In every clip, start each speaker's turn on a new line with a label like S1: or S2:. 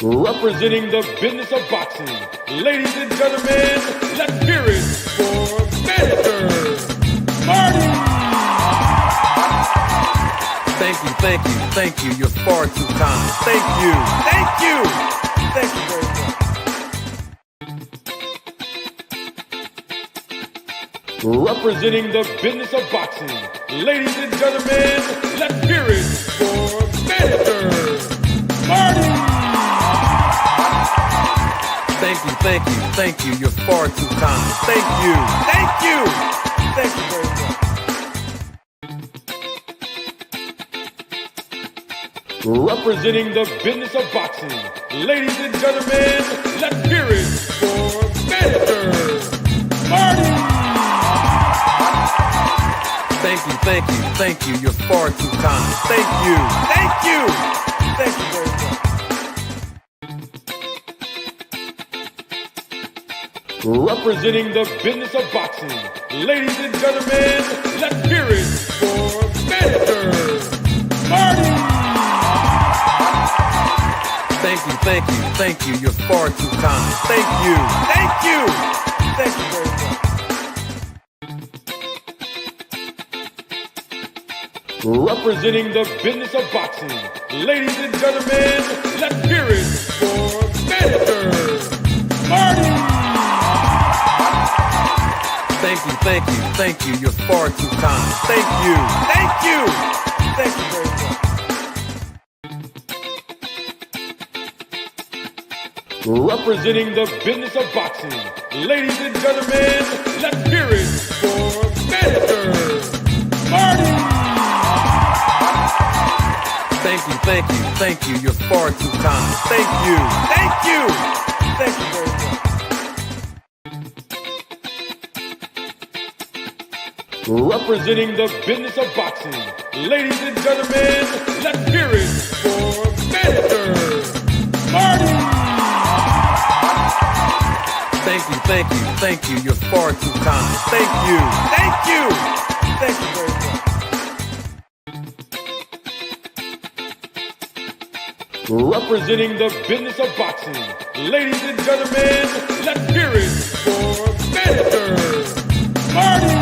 S1: Representing the business of boxing, ladies and gentlemen, let's hear it for Mr. Marty.
S2: Thank you. You're far too kind. Thank you very much.
S1: Representing the business of boxing, ladies and gentlemen, let's hear it for Mr. Marty.
S2: Thank you. You're far too kind. Thank you very much.
S1: Representing the business of boxing, ladies and gentlemen, let's hear it for Mr. Marty.
S2: Thank you. You're far too kind. Thank you very much.
S1: Representing the business of boxing, ladies and gentlemen, let's hear it for Mr. Marty.
S2: Thank you. You're far too kind. Thank you very much.
S1: Representing the business of boxing, ladies and gentlemen, let's hear it for Mr. Marty.
S2: Thank you. You're far too kind. Thank you very much.
S1: Representing the business of boxing, ladies and gentlemen, let's hear it for Mr. Marty.
S2: Thank you. You're far too kind. Thank you very much.
S1: Representing the business of boxing, ladies and gentlemen, let's hear it for Mr. Marty.
S2: Thank you. You're far too kind. Thank you very much.
S1: Representing the business of boxing, ladies and gentlemen, let's hear it for Mr. Marty.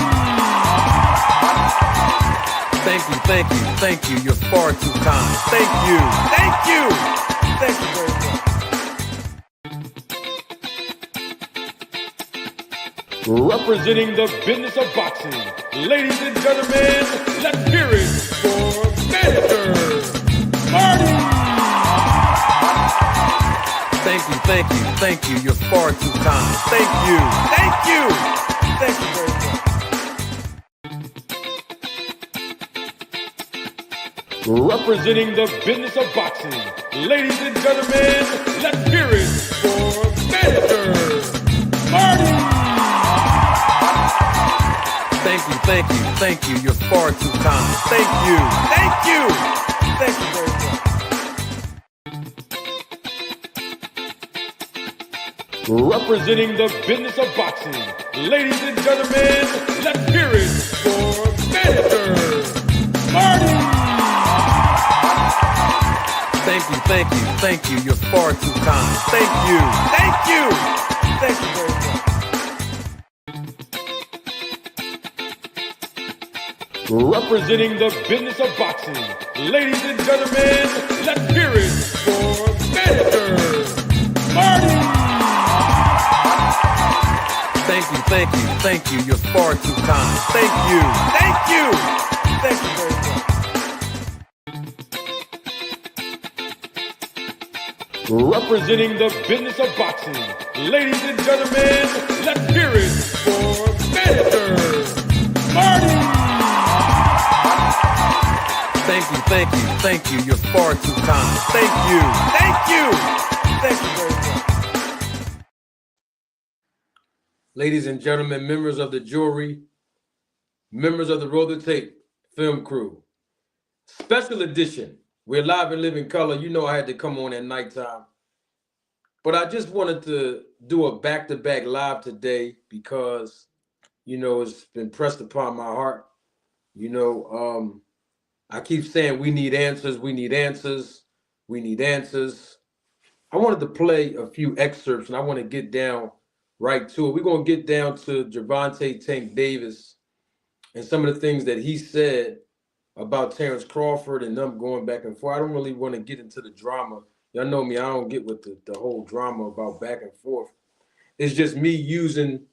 S2: Thank you. You're far too kind. Thank you very much.
S1: Representing the business of boxing, ladies and gentlemen, let's hear it for Mr. Marty.
S2: Thank you. You're far too kind. Thank you very much.
S1: Representing the business of boxing, ladies and gentlemen, let's hear it for Mr. Marty.
S2: Thank you. You're far too kind. Thank you very much.
S1: Representing the business of boxing, ladies and gentlemen, let's hear it for Mr. Marty.
S2: Thank you. You're far too kind. Thank you very much.
S1: Representing the business of boxing, ladies and gentlemen, let's hear it for Mr. Marty.
S2: Thank you. You're far too kind. Thank you very much.
S1: Representing the business of boxing, ladies and gentlemen, let's hear it for Mr. Marty.
S2: Thank you. You're far too kind. Thank you very much.
S3: Ladies and gentlemen, members of the jury, members of the Roll the Tape film crew, special edition. We're live and live in color. You know I had to come on at nighttime. But I just wanted to do a back-to-back live today because, you know, it's been pressed upon my heart. You know, I keep saying we need answers, we need answers, we need answers. I wanted to play a few excerpts, and I want to get down right to it. We're going to get down to Gervonta Tank Davis and some of the things that he said about Terrence Crawford and them going back and forth. I don't really want to get into the drama. Y'all know me, I don't get with the whole drama about back and forth. It's just me using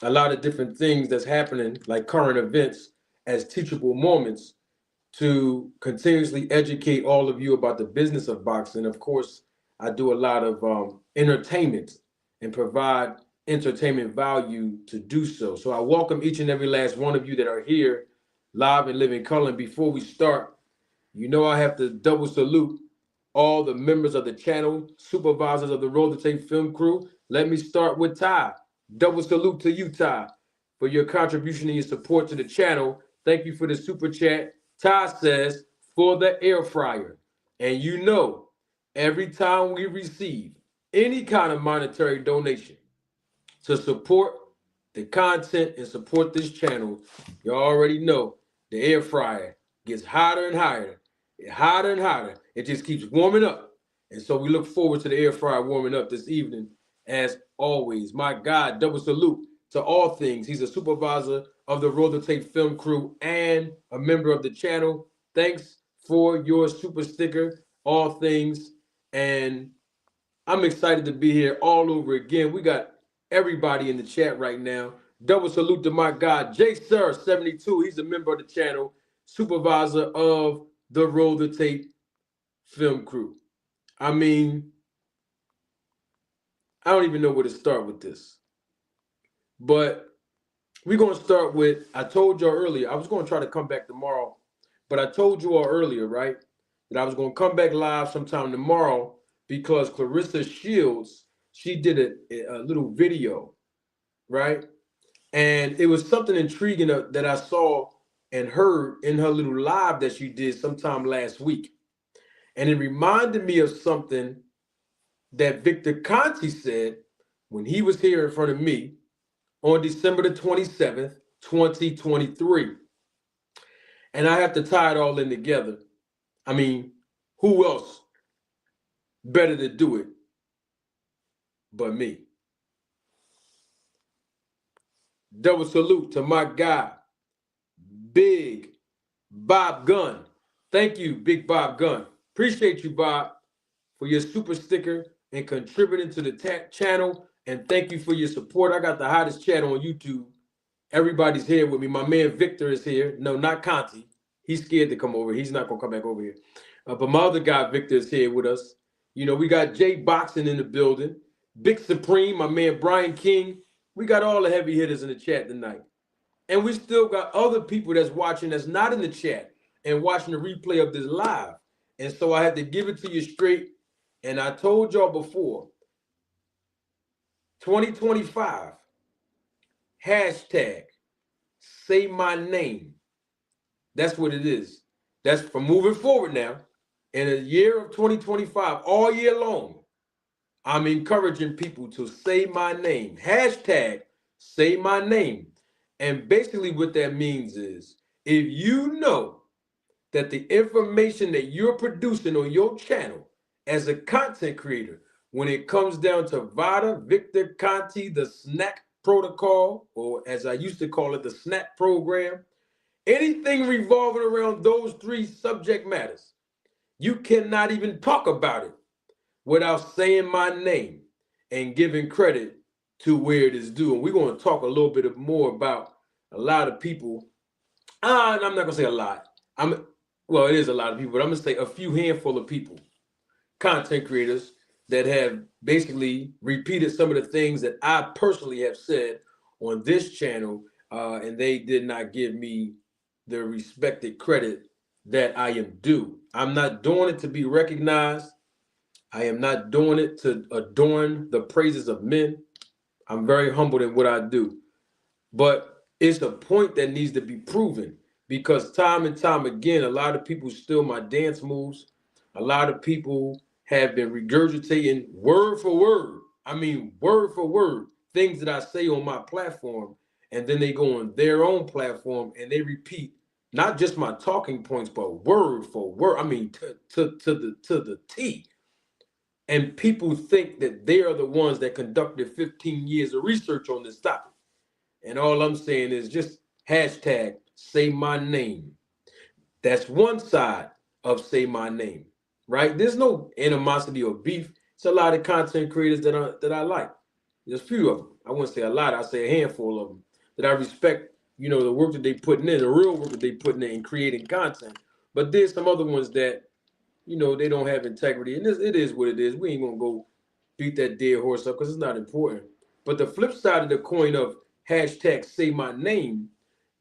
S3: a lot of different things that's happening, like current events, as teachable moments to continuously educate all of you about the business of boxing. Of course, I do a lot of entertainment and provide entertainment value to do so. So I welcome each and every last one of you that are here live and living color. And before we start, you know I have to double salute all the members of the channel, supervisors of the Roll the Tape film crew. Let me start with Ty. Double salute to you, Ty, for your contribution and your support to the channel. Thank you for the super chat. Ty says, for the air fryer. And you know, every time we receive any kind of monetary donation to support the content and support this channel, you already know the air fryer gets hotter and hotter and hotter. It just keeps warming up. And so we look forward to the air fryer warming up this evening, as always. My God, double salute to all things. He's a supervisor of the Roll the Tape film crew and a member of the channel. Thanks for your super sticker, all things. And I'm excited to be here all over again. We got everybody in the chat right now. Double salute to my guy, J Sir 72. He's a member of the channel, supervisor of the Roll the Tape film crew. I mean, I don't even know where to start with this. But we're going to start with, I told y'all earlier, I was going to try to come back tomorrow, but I told you all earlier, right, that I was going to come back live sometime tomorrow because Claressa Shields, she did a little video, right? And it was something intriguing that I saw and heard in her little live that she did sometime last week. And it reminded me of something that Victor Conti said when he was here in front of me on December the 27th, 2023. And I have to tie it all in together. I mean, who else better to do it but me? Double salute to my guy, Big Bob Gunn. Thank you, Big Bob Gunn. Appreciate you, Bob, for your super sticker and contributing to the channel. And thank you for your support. I got the hottest chat on YouTube. Everybody's here with me. My man Victor is here. No, not Conti. He's scared to come over. He's not going to come back over here. But my other guy, Victor, is here with us. You know, we got Jay Boxing in the building. Big Supreme, my man Brian King. We got all the heavy hitters in the chat tonight. And we still got other people that's watching that's not in the chat and watching the replay of this live. And so I had to give it to you straight. And I told y'all before, 2025, hashtag say my name. That's what it is. That's for moving forward now. In a year of 2025, all year long, I'm encouraging people to say my name. Hashtag say my name. And basically what that means is, if you know that the information that you're producing on your channel as a content creator, when it comes down to VADA, Victor, Conti, the SNAC protocol, or as I used to call it, the SNAC program, anything revolving around those three subject matters, you cannot even talk about it without saying my name and giving credit to where it is due. And we're going to talk a little bit more about a lot of people. And I'm not going to say a lot. Well, it is a lot of people, but I'm going to say a few handful of people, content creators that have basically repeated some of the things that I personally have said on this channel, and they did not give me the respected credit that I am due. I'm not doing it to be recognized. I am not doing it to adorn the praises of men. I'm very humbled in what I do. But it's a point that needs to be proven, because time and time again, a lot of people steal my dance moves. A lot of people have been regurgitating word for word. I mean, word for word, things that I say on my platform. And then they go on their own platform and they repeat not just my talking points, but word for word. I mean, to the T. And people think that they are the ones that conducted 15 years of research on this topic. And all I'm saying is just hashtag say my name. That's one side of say my name, right? There's no animosity or beef. It's a lot of content creators that I like. There's a few of them. I wouldn't say a lot. I say a handful of them that I respect. You know, the work that they putting in, the real work that they putting in creating content. But there's some other ones that, you know, they don't have integrity, and it is what it is. We ain't gonna go beat that dead horse up because it's not important. But the flip side of the coin of hashtag say my name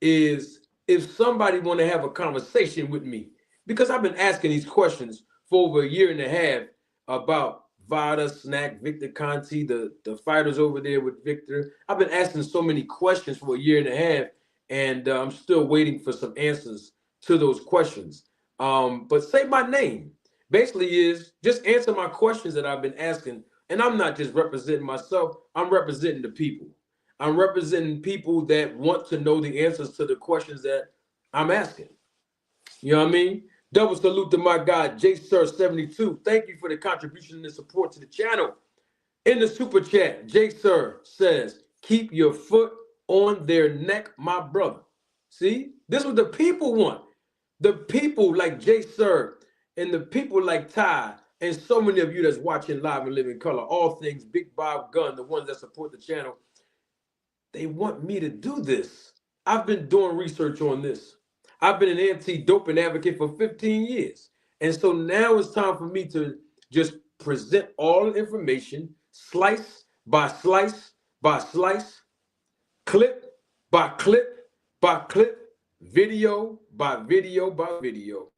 S3: is if somebody want to have a conversation with me, because I've been asking these questions for over a year and a half about VADA, SNAC, Victor Conti, the fighters over there with Victor. I've been asking so many questions for a year and a half, and I'm still waiting for some answers to those questions. But say my name basically is just answer my questions that I've been asking. And I'm not just representing myself, I'm representing the people. I'm representing people that want to know the answers to the questions that I'm asking. You know what I mean? Double salute to my guy, JSir72. Thank you for the contribution and the support to the channel. In the super chat, JSir says, keep your foot on their neck, my brother. See, this is what the people want. The people like JSir and the people like Ty and so many of you that's watching live and living color, all things Big Bob Gunn, the ones that support the channel, they want me to do this. I've been doing research on this. I've been an anti-doping advocate for 15 years. And so now it's time for me to just present all the information, slice by slice by slice, clip by clip by clip, video by video by video.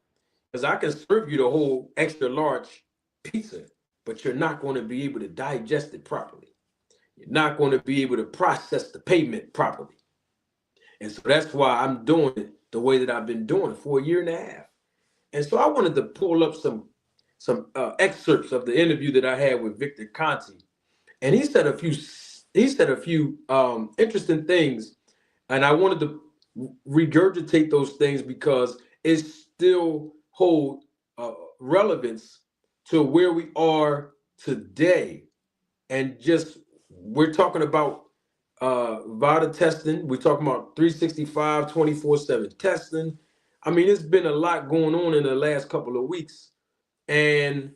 S3: Because I can serve you the whole extra large pizza, but you're not going to be able to digest it properly. You're not going to be able to process the payment properly. And so that's why I'm doing it the way that I've been doing it for a year and a half. And so I wanted to pull up some excerpts of the interview that I had with Victor Conti. And he said a few interesting things. And I wanted to regurgitate those things because it still hold relevance to where we are today. And just we're talking about VADA testing. We're talking about 365, 24/7 testing. I mean, it's been a lot going on in the last couple of weeks. And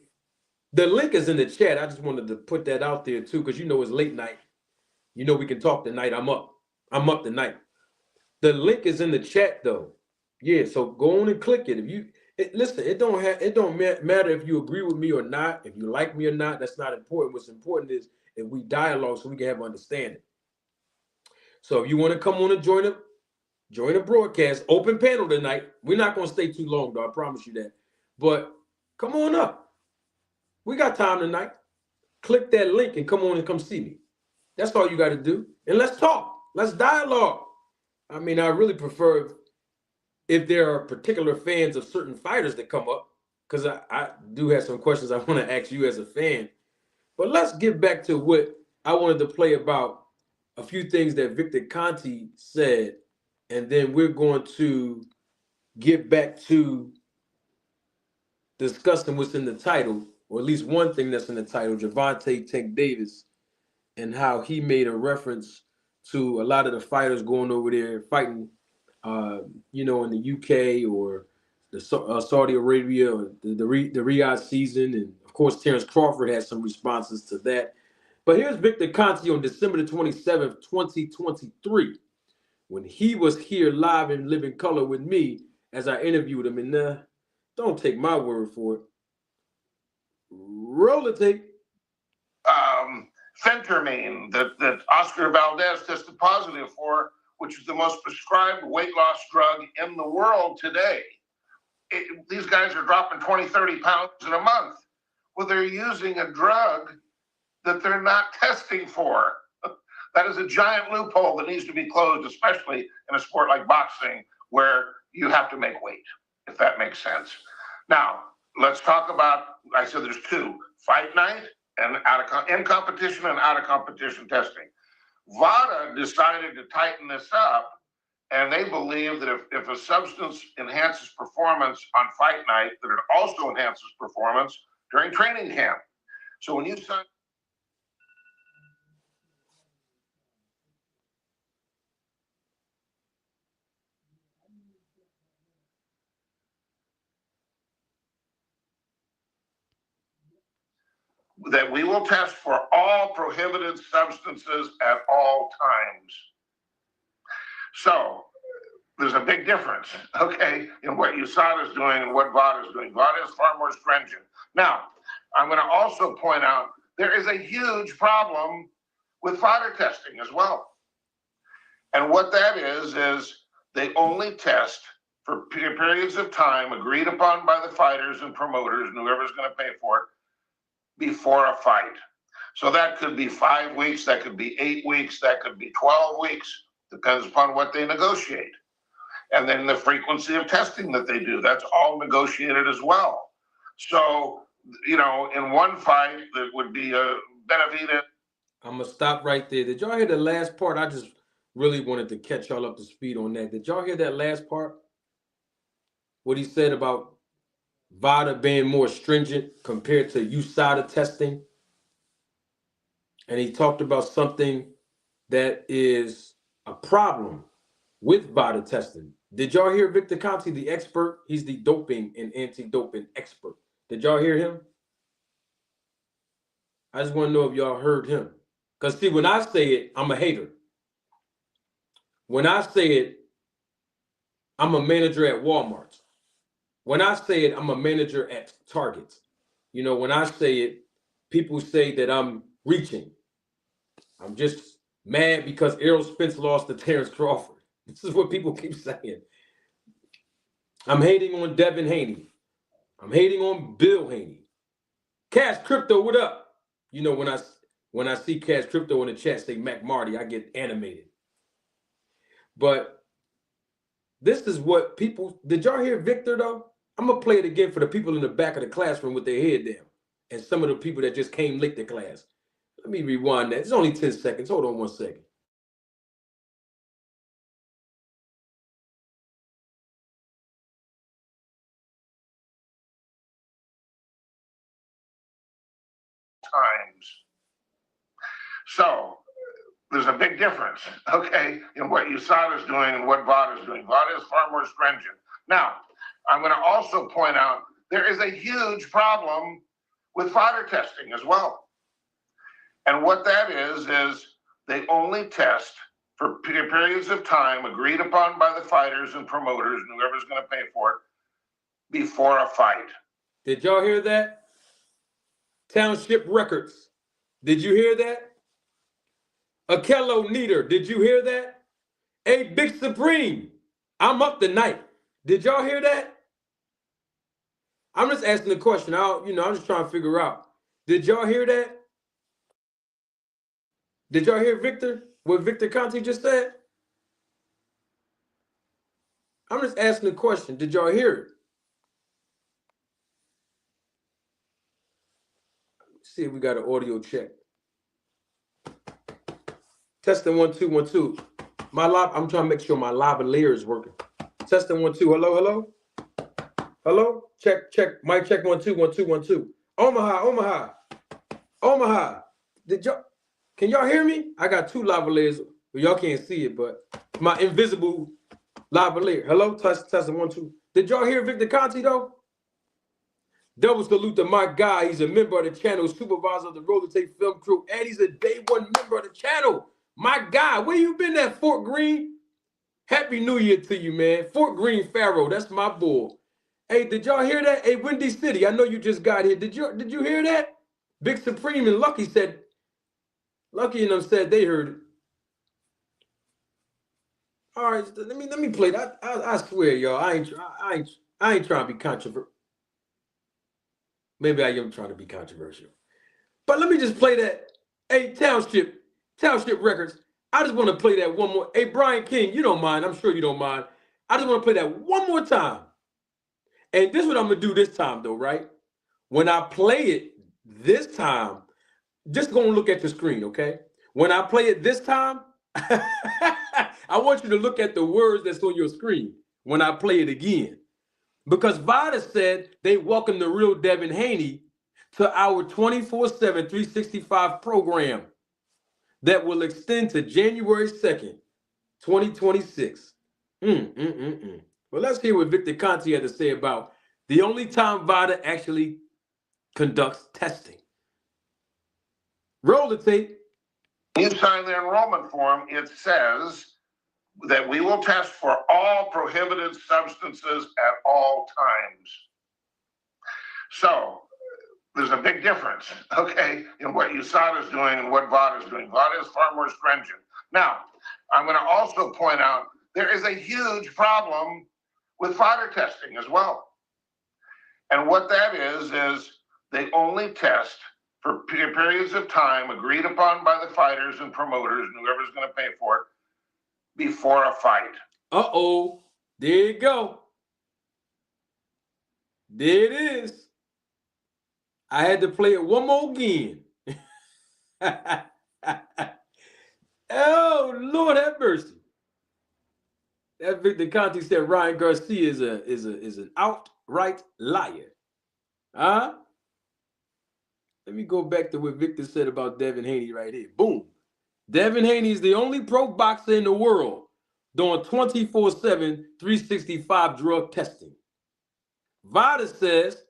S3: the link is in the chat. I just wanted to put that out there too, because you know it's late night. You know we can talk tonight. I'm up tonight. The link is in the chat though. Yeah, so go on and click it. If you listen, it don't matter if you agree with me or not, if you like me or not. That's not important. What's important is if we dialogue so we can have understanding. So if you want to come on and join a broadcast, open panel tonight. We're not going to stay too long, though. I promise you that. But come on up. We got time tonight. Click that link and come on and come see me. That's all you got to do. And let's talk. Let's dialogue. I mean, I really prefer if there are particular fans of certain fighters that come up, because I do have some questions I want to ask you as a fan. But let's get back to what I wanted to play about a few things that Victor Conti said, and then we're going to get back to discussing what's in the title, or at least one thing that's in the title, Gervonta Tank Davis, and how he made a reference to a lot of the fighters going over there fighting, you know, in the UK or the Saudi Arabia or the Riyadh season. And, of course, Terrence Crawford had some responses to that. But here's Victor Conti on December the 27th, 2023, when he was here live in living color with me as I interviewed him. And don't take my word for it. Roll the tape.
S4: Phentermine that Oscar Valdez tested positive for, which is the most prescribed weight loss drug in the world today. These guys are dropping 20, 30 pounds in a month. Well, they're using a drug that they're not testing for. That is a giant loophole that needs to be closed, especially in a sport like boxing, where you have to make weight, if that makes sense. Now, let's talk about, I said there's two, fight night and in competition and out of competition testing. VADA decided to tighten this up, and they believe that if a substance enhances performance on fight night, that it also enhances performance during training camp. So when you sign that we will test for all prohibited substances at all times. So there's a big difference, okay, in what USADA is doing and what VADA is doing. VADA is far more stringent. Now, I'm going to also point out there is a huge problem with VADA testing as well. And what that is they only test for periods of time agreed upon by the fighters and promoters and whoever's going to pay for it before a fight. So that could be 5 weeks, that could be 8 weeks, that could be 12 weeks, depends upon what they negotiate. And then the frequency of testing that they do, that's all negotiated as well. So, you know, in one fight that would be a Benavidez.
S3: I'm going to stop right there. Did y'all hear the last part? I just really wanted to catch y'all up to speed on that. Did y'all hear that last part? What he said about VADA being more stringent compared to USADA testing. And he talked about something that is a problem with VADA testing. Did y'all hear Victor Conti, the expert? He's the doping and anti-doping expert. Did y'all hear him? I just want to know if y'all heard him. Because see, when I say it, I'm a hater. When I say it, I'm a manager at Walmart. When I say it, I'm a manager at Target. You know, when I say it, people say that I'm reaching. I'm just mad because Errol Spence lost to Terrence Crawford. This is what people keep saying. I'm hating on Devin Haney. I'm hating on Bill Haney. Cash Crypto, what up? You know, when I see Cash Crypto in the chat say Mac Marty, I get animated. But this is what people, did y'all hear Victor though? I'm going to play it again for the people in the back of the classroom with their head down. And some of the people that just came late to class. Let me rewind that. It's only 10 seconds. Hold on 1 second.
S4: Times. So there's a big difference, okay, in what USADA is doing and what VADA is doing. VADA is far more stringent. Now, I'm going to also point out there is a huge problem with VADA testing as well. And what that is they only test for periods of time agreed upon by the fighters and promoters and whoever's going to pay for it before a fight.
S3: Did y'all hear that? Township Records. Did you hear that? Akello Nieder. Did you hear that? Hey, Big Supreme. I'm up tonight. Did y'all hear that? I'm just asking the question. I'm just trying to figure out. Did y'all hear that? Did y'all hear Victor? What Victor Conti just said? I'm just asking the question. Did y'all hear it? Let's see if we got an audio check. Testing 1 2 1 2. I'm trying to make sure my lavalier is working. Testing 1 2. Hello. Hello. Check. Mic check 1 2 1 2 1 2. Omaha. Can y'all hear me? I got 2 lavaliers. Well, y'all can't see it, but my invisible lavalier. Hello. Testing 1 2. Did y'all hear Victor Conti though? Double salute to my guy. He's a member of the channel, supervisor of the Roller Tape Film Crew, and he's a day 1 member of the channel. My guy, where you been at, Fort Greene? Happy New Year to you, man. Fort Greene Pharaoh, that's my boy. Hey, did y'all hear that? Hey, Windy City, I know you just got here. Did you hear that? Big Supreme and Lucky and them said they heard it. All right, let me play that. I swear, y'all, I ain't trying to be controversial. Maybe I am trying to be controversial. But let me just play that. Hey, Township Records. I just want to play that one more. Hey, Brian King, you don't mind. I'm sure you don't mind. I just want to play that one more time. And this is what I'm going to do this time, though, right? When I play it this time, just go and look at the screen, okay? When I play it this time, I want you to look at the words that's on your screen when I play it again. Because VADA said they welcome the real Devin Haney to our 24/7, 365 program that will extend to January 2nd, 2026. Well, let's hear what Victor Conti had to say about the only time VADA actually conducts testing. Roll the tape.
S4: You sign the enrollment form, it says that we will test for all prohibited substances at all times. So there's a big difference, okay, in what USADA is doing and what VADA is doing. VADA is far more stringent. Now, I'm going to also point out there is a huge problem with VADA testing as well. And what that is they only test for periods of time agreed upon by the fighters and promoters and whoever's going to pay for it before a fight.
S3: Uh-oh. There you go. There it is. I had to play it one more again. Oh, Lord have mercy. That Victor Conti said Ryan Garcia is an outright liar. Huh? Let me go back to what Victor said about Devin Haney right here. Boom. Devin Haney is the only pro boxer in the world doing 24/7, 365 drug testing. VADA says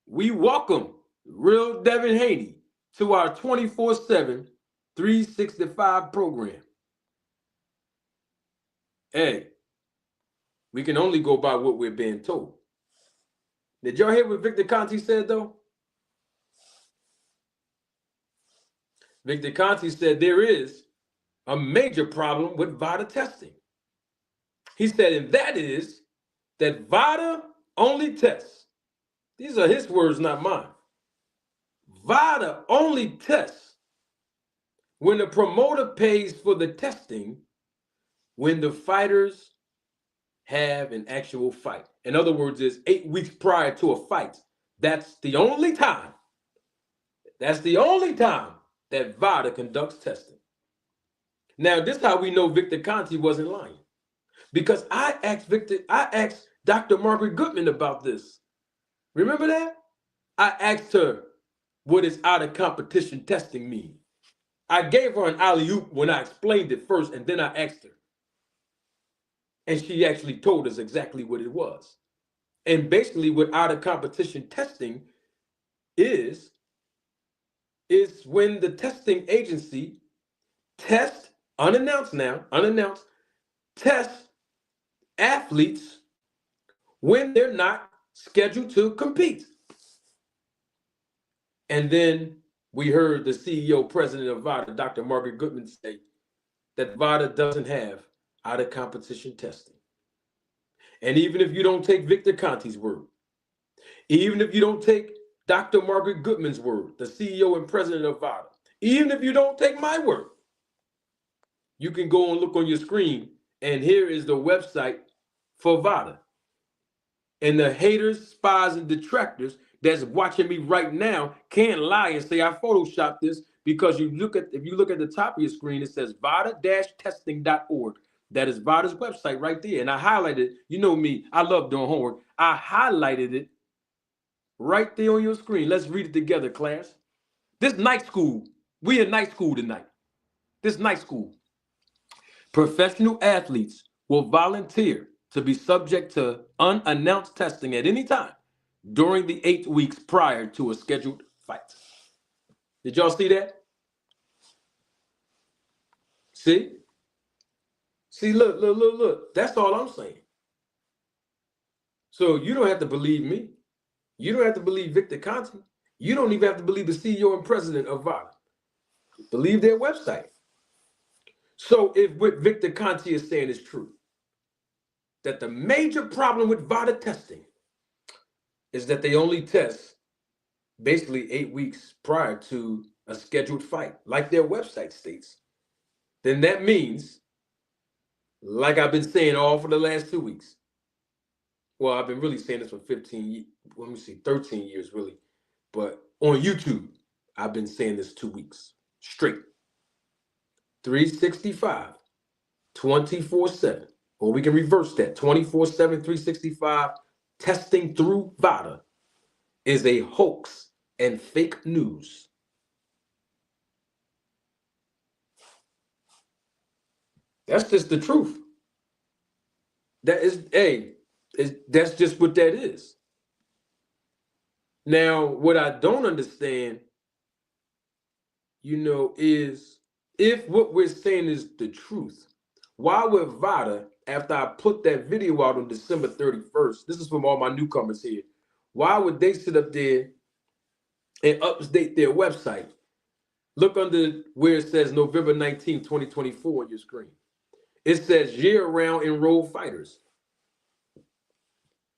S3: we welcome real Devin Haney to our 24/7, 365 program. Hey, we can only go by what we're being told. Did y'all hear what Victor Conti said, though? Victor Conti said there is a major problem with VADA testing. He said, and that is that VADA only tests. These are his words, not mine. VADA only tests when the promoter pays for the testing when the fighters have an actual fight. In other words, it's 8 weeks prior to a fight. That's the only time. That's the only time that VADA conducts testing. Now, this is how we know Victor Conti wasn't lying. Because I asked Dr. Margaret Goodman about this. Remember that? I asked her, what does out of competition testing mean? I gave her an alley-oop when I explained it first, and then I asked her. And she actually told us exactly what it was. And basically what out of competition testing is when the testing agency tests, unannounced, tests athletes when they're not scheduled to compete. And then we heard the CEO, president of VADA, Dr. Margaret Goodman, say that VADA doesn't have out of competition testing. And even if you don't take Victor Conti's word, even if you don't take Dr. Margaret Goodman's word, the CEO and president of VADA, even if you don't take my word, you can go and look on your screen, and here is the website for VADA. And the haters, spies, and detractors that's watching me right now can't lie and say I photoshopped this, because if you look at the top of your screen, it says VADA-testing.org. That is VADA's website right there. And I highlighted, you know me, I love doing homework. I highlighted it right there on your screen. Let's read it together, class. This night school, we in night school tonight. This night school. Professional athletes will volunteer to be subject to unannounced testing at any time during the 8 weeks prior to a scheduled fight. Did y'all see that? See? See, look. That's all I'm saying. So you don't have to believe me. You don't have to believe Victor Conti. You don't even have to believe the CEO and president of VADA. Believe their website. So if what Victor Conti is saying is true, that the major problem with VADA testing is that they only test basically 8 weeks prior to a scheduled fight, like their website states, then that means, like I've been saying all for the last 2 weeks. Well, I've been really saying this for 13 years really. But on YouTube, I've been saying this 2 weeks straight. 365, 24/7. Or we can reverse that. 24/7, 365, testing through VADA is a hoax and fake news. That's just the truth. That is, hey, that's just what that is. Now, what I don't understand, is if what we're saying is the truth, why would VADA, after I put that video out on December 31st, this is from all my newcomers here, why would they sit up there and update their website? Look under where it says November 19, 2024 on your screen. It says year-round enrolled fighters.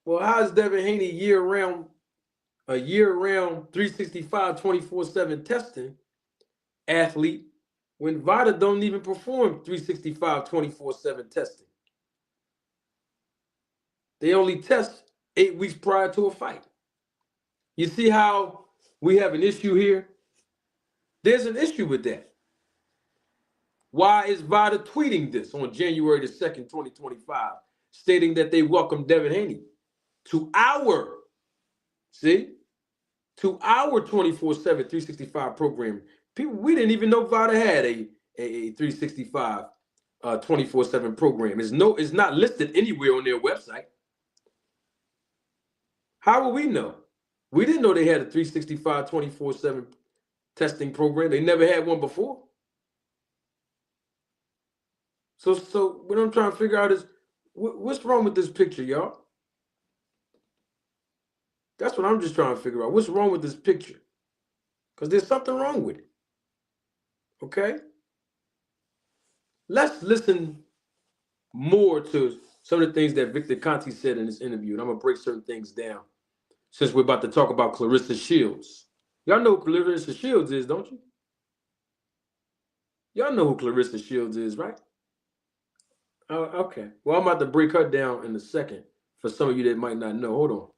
S3: Well, how is Devin Haney a year-round 365, 24/7 testing athlete when VADA don't even perform 365, 24/7 testing? They only test 8 weeks prior to a fight. You see how we have an issue here? There's an issue with that. Why is VADA tweeting this on January the 2nd, 2025, stating that they welcome Devin Haney to our 24/7, 365 program? People, we didn't even know VADA had a 365, 24/7 program. It's not listed anywhere on their website. How will we know? We didn't know they had a 365, 24/7 testing program. They never had one before. So what I'm trying to figure out is what's wrong with this picture, y'all? That's what I'm just trying to figure out. What's wrong with this picture? Because there's something wrong with it. Okay? Let's listen more to some of the things that Victor Conti said in this interview. And I'm going to break certain things down since we're about to talk about Claressa Shields. Y'all know who Claressa Shields is, don't you? Y'all know who Claressa Shields is, right? Oh, okay. Well, I'm about to break her down in a second for some of you that might not know. Hold on.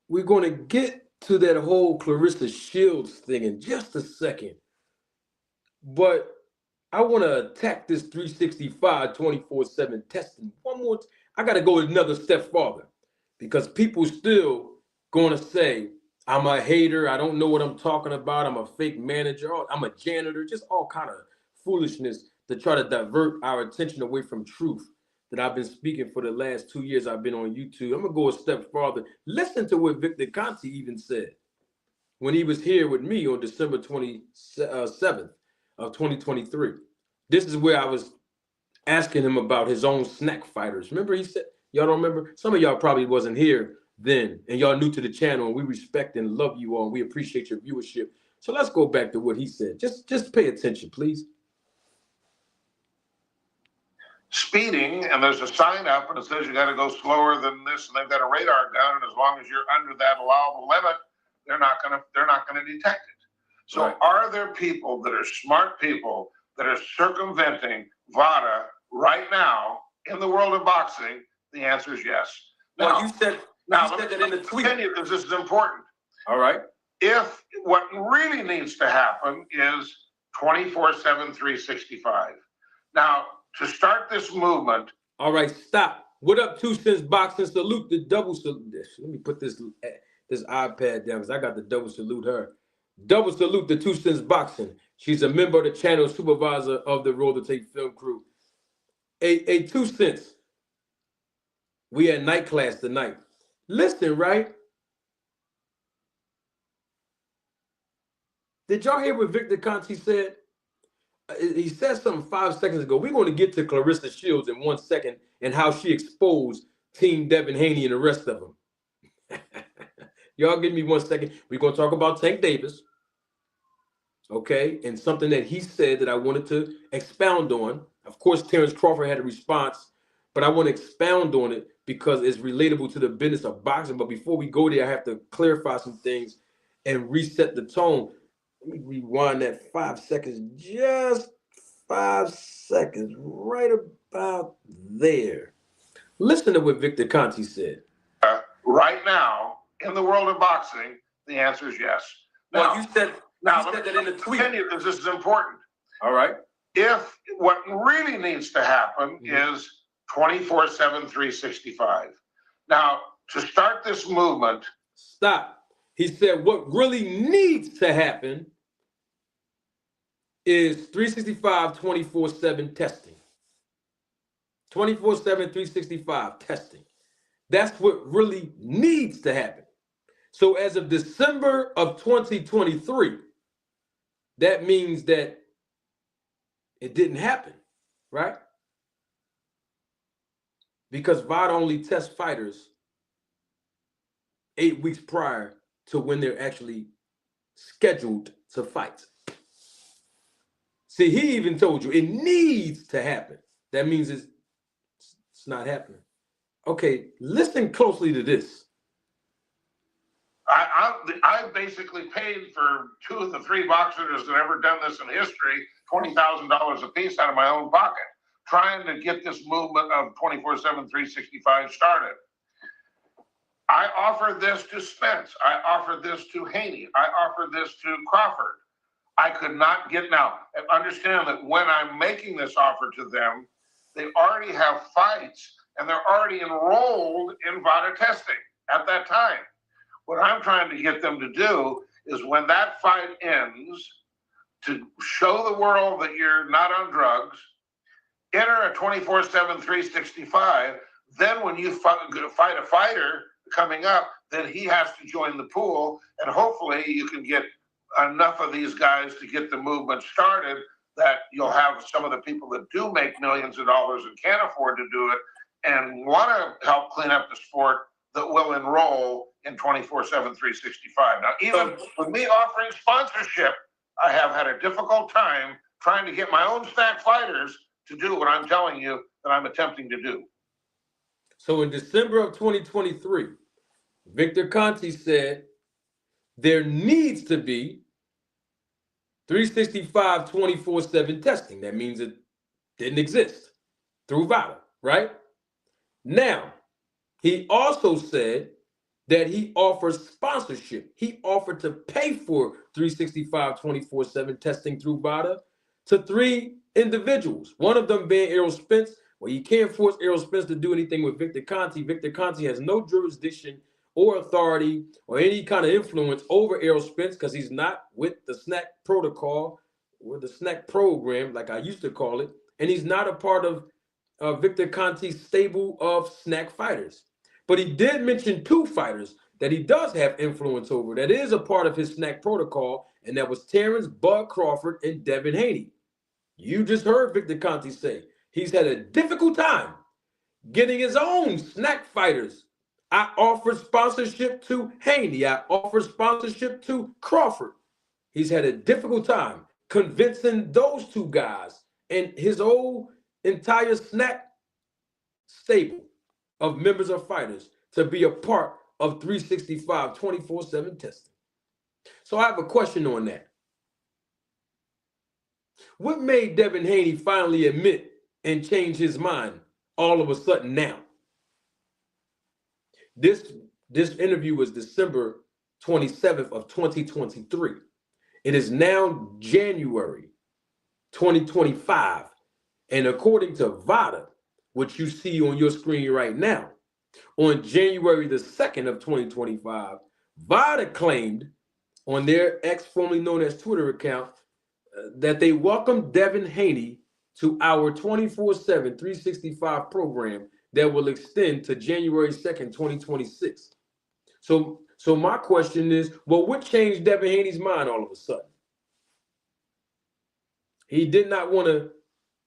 S3: We're going to get to that whole Claressa Shields thing in just a second. But I want to attack this 365, 24/7 testing one more time. I got to go another step farther because people still going to say, I'm a hater. I don't know what I'm talking about. I'm a fake manager. I'm a janitor. Just all kind of foolishness to try to divert our attention away from truth that I've been speaking for the last 2 years I've been on YouTube. I'm going to go a step farther. Listen to what Victor Conti even said when he was here with me on December 27th of 2023. This is where I was asking him about his own SNAC fighters. Remember he said, y'all don't remember? Some of y'all probably wasn't here then, and y'all new to the channel, and we respect and love you all, and we appreciate your viewership. So let's go back to what he said. Just pay attention, please.
S4: Speeding, and there's a sign up and it says you got to go slower than this, and they've got a radar gun, and as long as you're under that allowable limit, they're not gonna detect it. So
S3: Right.
S4: Are there people that are smart people that are circumventing VADA right now in the world of boxing? The answer is yes.
S3: Now, you said that in the tweet.
S4: Because this is important.
S3: All right.
S4: If what really needs to happen is 24/7, 365. Now, to start this movement.
S3: All right, stop. What up, 2 Cents Boxing? Salute the double salute. Let me put this iPad down because I got to double salute her. Double salute the 2 Cents Boxing. She's a member of the channel, supervisor of the Roll the Tape film crew. A 2 Cents. We had night class tonight. Listen, right? Did y'all hear what Victor Conti said? he said something 5 seconds ago. We're going to get to Claressa Shields in 1 second and how she exposed Team Devin Haney and the rest of them. Y'all give me 1 second. We're going to talk about Tank Davis. Okay, and something that he said that I wanted to expound on. Of course, Terrence Crawford had a response, but I want to expound on it because it's relatable to the business of boxing. But before we go there, I have to clarify some things and reset the tone. Let me rewind that 5 seconds, just 5 seconds, right about there. Listen to what Victor Conti said.
S4: Right now, in the world of boxing, the answer is yes.
S3: Now, you said that in the tweet.
S4: Because this is important.
S3: All right.
S4: If what really needs to happen is 24/7, 365. Now, to start this movement.
S3: Stop. He said what really needs to happen is 365, 24/7 testing. 24/7, 365 testing. That's what really needs to happen. So as of December of 2023, that means that it didn't happen, right? Because VADA only tests fighters 8 weeks prior to when they're actually scheduled to fight. See, he even told you it needs to happen. That means it's not happening. Okay, listen closely to this.
S4: I basically paid for 2 of the 3 boxers that ever done this in history, $20,000 a piece out of my own pocket, trying to get this movement of 24/7, 365 started. I offered this to Spence. I offered this to Haney. I offered this to Crawford. I could not get now. Understand that when I'm making this offer to them, they already have fights and they're already enrolled in VADA testing at that time. What I'm trying to get them to do is when that fight ends, to show the world that you're not on drugs, enter a 24/7, 365. Then when you fight a fighter coming up, then he has to join the pool. And hopefully you can get enough of these guys to get the movement started that you'll have some of the people that do make millions of dollars and can't afford to do it and want to help clean up the sport that will enroll in 24/7, 365. Now, even with me offering sponsorship, I have had a difficult time trying to get my own SNAC fighters to do what I'm telling you that I'm attempting to do.
S3: So in December of 2023, Victor Conti said there needs to be 365 24/7 testing. That means it didn't exist through VADA, right? Now, he also said that he offers sponsorship. He offered to pay for 365 24/7 testing through VADA to 3 individuals, one of them being Errol Spence. Well, you can't force Errol Spence to do anything with Victor Conti. Victor Conti has no jurisdiction or authority or any kind of influence over Errol Spence because he's not with the SNAC protocol or the SNAC program, like I used to call it, and he's not a part of Victor Conti's stable of SNAC fighters. But he did mention 2 fighters that he does have influence over that is a part of his SNAC protocol, and that was Terrence Bud Crawford and Devin Haney. You just heard Victor Conti say he's had a difficult time getting his own SNAC fighters. I offered sponsorship to Haney. I offered sponsorship to Crawford. He's had a difficult time convincing those 2 guys and his whole entire SNAC stable of members of fighters to be a part of 365 24/7 testing. So I have a question on that. What made Devin Haney finally admit and change his mind all of a sudden now? This interview was December 27th of 2023. It is now January 2025. And according to VADA, which you see on your screen right now, on January the 2nd of 2025, VADA claimed on their formerly known as Twitter account that they welcomed Devin Haney to our 24/7 365 program that will extend to January 2nd, 2026. So my question is, well, what changed Devin Haney's mind all of a sudden? He did not want to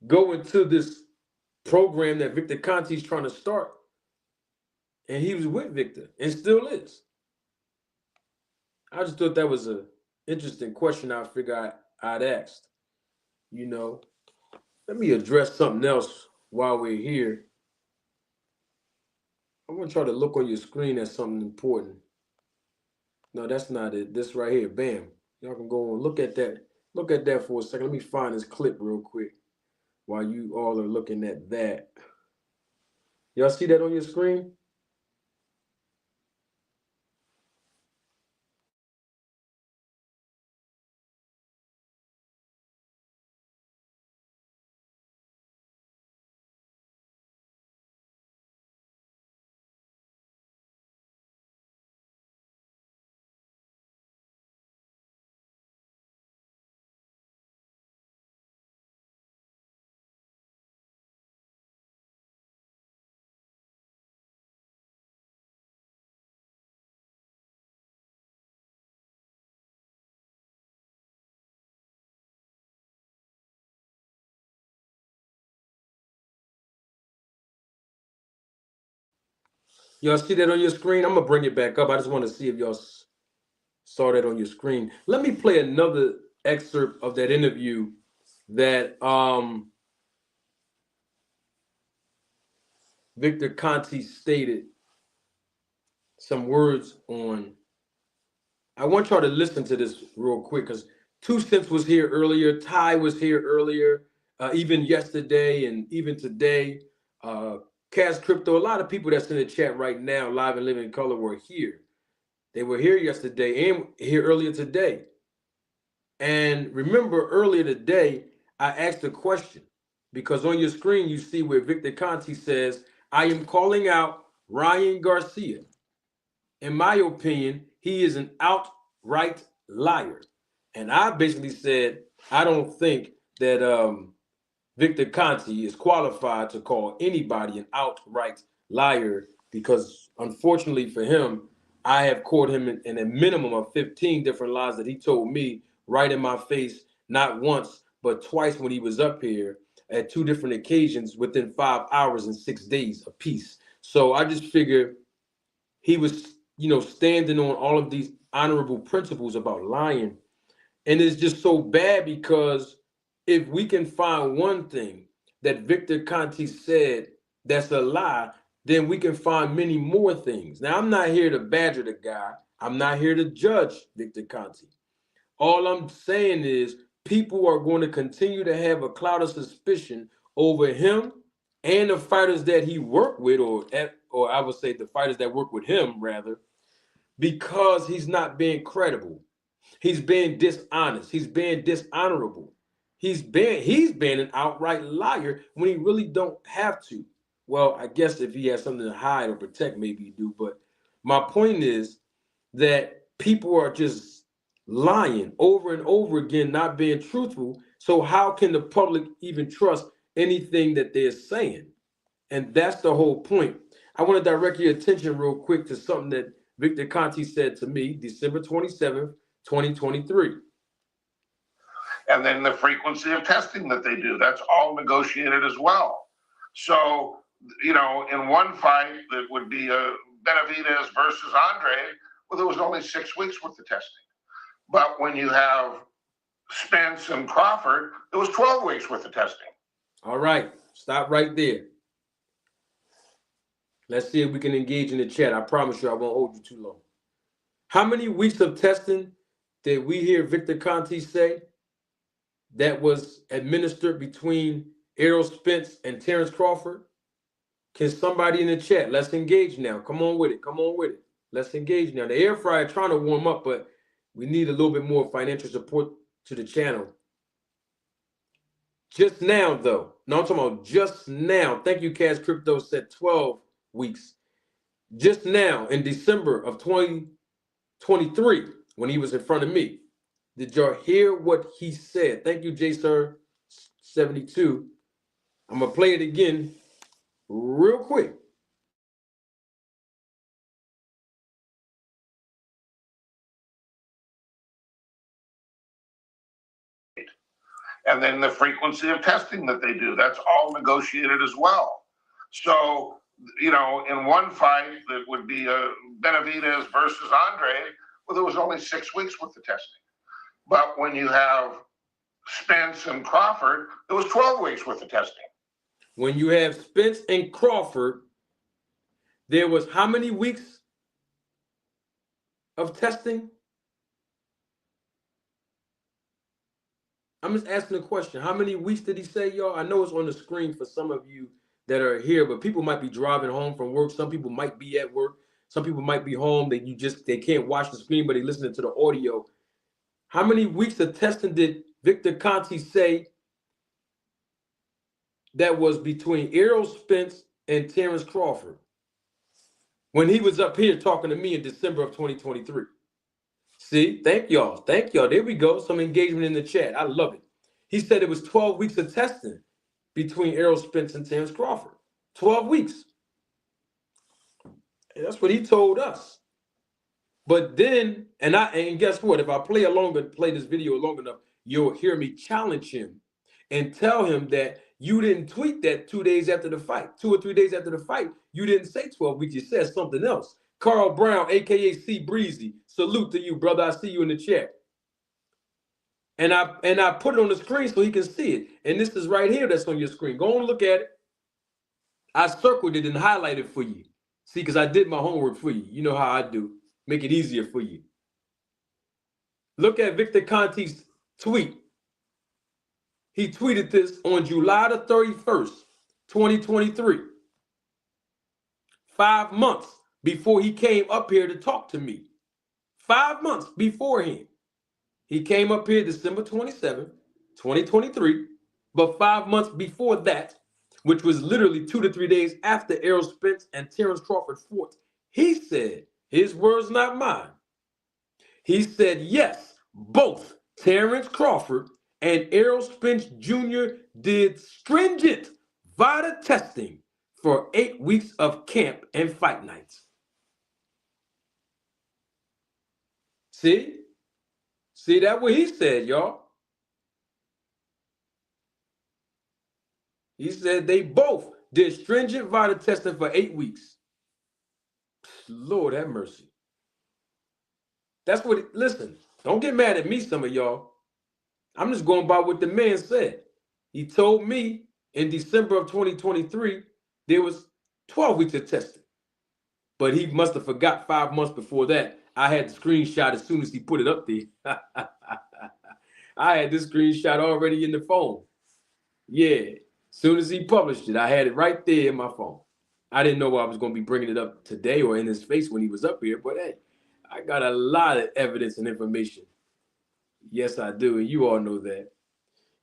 S3: go into this program that Victor Conti's trying to start. And he was with Victor and still is. I just thought that was an interesting question I figured I'd asked. You know, let me address something else while we're here. I'm going to try to look on your screen at something important. No, that's not it. This right here. Bam. Y'all can go and look at that. Look at that for a second. Let me find this clip real quick while you all are looking at that. Y'all see that on your screen? Y'all see that on your screen? I'm going to bring it back up. I just want to see if y'all saw that on your screen. Let me play another excerpt of that interview that Victor Conti stated some words on. I want y'all to listen to this real quick because Two Cents was here earlier. Ty was here earlier, even yesterday and even today. Cash Crypto, a lot of people that's in the chat right now, live and living in color, were here. They were here yesterday and here earlier today. And remember earlier today, I asked a question because on your screen, you see where Victor Conti says, I am calling out Ryan Garcia. In my opinion, he is an outright liar. And I basically said, I don't think that Victor Conti is qualified to call anybody an outright liar because unfortunately for him, I have caught him in a minimum of 15 different lies that he told me right in my face, not once, but twice when he was up here at two different occasions within 5 hours and 6 days apiece. So I just figured he was, standing on all of these honorable principles about lying. And it's just so bad because if we can find one thing that Victor Conti said that's a lie, then we can find many more things. Now, I'm not here to badger the guy. I'm not here to judge Victor Conti. All I'm saying is people are going to continue to have a cloud of suspicion over him and the fighters that he worked with, or I would say the fighters that work with him, rather, because he's not being credible. He's being dishonest. He's being dishonorable. He's been an outright liar when he really don't have to. Well, I guess if he has something to hide or protect, maybe he do. But my point is that people are just lying over and over again, not being truthful. So how can the public even trust anything that they're saying? And that's the whole point. I want to direct your attention real quick to something that Victor Conti said to me December 27th, 2023.
S4: And then the frequency of testing that they do, that's all negotiated as well. So, in one fight that would be Benavidez versus Andre, well, there was only 6 weeks worth of testing. But when you have Spence and Crawford, it was 12 weeks worth of testing.
S3: All right, stop right there. Let's see if we can engage in the chat. I promise you I won't hold you too long. How many weeks of testing did we hear Victor Conti say that was administered between Errol Spence and Terrence Crawford? Can somebody in the chat, let's engage now. Come on with it. Come on with it. Let's engage now. The air fryer trying to warm up, but we need a little bit more financial support to the channel. Just now, though. No, I'm talking about just now. Thank you, Cash Crypto said 12 weeks. Just now, in December of 2023, when he was in front of me, did y'all hear what he said? Thank you, JSir72. I'm going to play it again real quick.
S4: And then the frequency of testing that they do, that's all negotiated as well. So, you know, in one fight that would be Benavidez versus Andre, well, there was only 6 weeks worth of testing. But when you have Spence and Crawford, there was 12 weeks worth of testing.
S3: When you have Spence and Crawford, there was how many weeks of testing? I'm just asking a question. How many weeks did he say, y'all? I know it's on the screen for some of you that are here, but people might be driving home from work. Some people might be at work. Some people might be home. They can't watch the screen, but they're listening to the audio. How many weeks of testing did Victor Conti say that was between Errol Spence and Terrence Crawford when he was up here talking to me in December of 2023? See, thank y'all. Thank y'all. There we go. Some engagement in the chat. I love it. He said it was 12 weeks of testing between Errol Spence and Terrence Crawford. 12 weeks. And that's what he told us. But then, and guess what? If I play this video long enough, you'll hear me challenge him and tell him that you didn't tweet that 2 days after the fight. 2 or 3 days after the fight, you didn't say 12 weeks. You said something else. Carl Brown, a.k.a. C Breezy, salute to you, brother. I see you in the chat. And I put it on the screen so he can see it. And this is right here that's on your screen. Go and look at it. I circled it and highlighted it for you. See, because I did my homework for you. You know how I do. Make it easier for you. Look at Victor Conti's tweet. He tweeted this on July the 31st, 2023. 5 months before he came up here to talk to me. 5 months beforehand. He came up here December 27th, 2023. But 5 months before that, which was literally 2 to 3 days after Errol Spence and Terrence Crawford fought, he said, his words, not mine. He said, yes, both Terrence Crawford and Errol Spence Jr. did stringent VADA testing for 8 weeks of camp and fight nights. See? See, that's what he said, y'all. He said they both did stringent VADA testing for 8 weeks. Lord have mercy. That's what, listen, don't get mad at me, some of y'all. I'm just going by what the man said. He told me in December of 2023, there was 12 weeks of testing. But he must have forgot 5 months before that. I had the screenshot as soon as he put it up there. I had this screenshot already in the phone. Yeah, as soon as he published it, I had it right there in my phone. I didn't know I was going to be bringing it up today or in his face when he was up here, but hey, I got a lot of evidence and information. Yes, I do, and you all know that.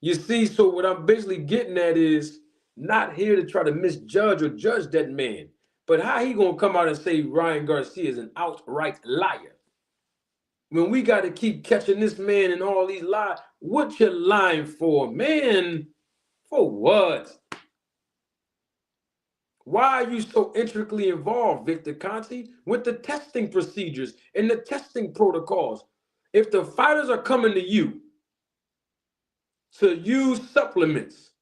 S3: You see, so what I'm basically getting at is not here to try to misjudge or judge that man, but how he going to come out and say Ryan Garcia is an outright liar? When we got to keep catching this man and all these lies, what you lying for, man? For what? Why are you so intricately involved, Victor Conti, with the testing procedures and the testing protocols? If the fighters are coming to you to use supplements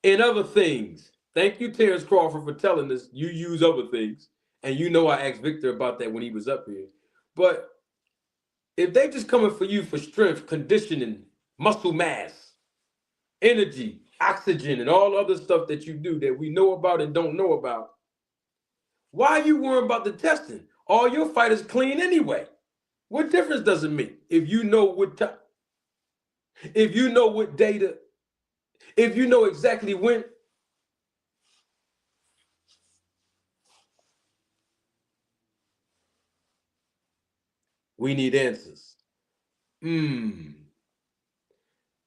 S3: and other things, thank you, Terrence Crawford, for telling us you use other things. And you know I asked Victor about that when he was up here. But if they just coming for you for strength, conditioning, muscle mass, energy, oxygen, and all other stuff that you do that we know about and don't know about, why are you worrying about the testing? All your fighters clean anyway. What difference does it make if you know what time, if you know what data, if you know exactly when? We need answers.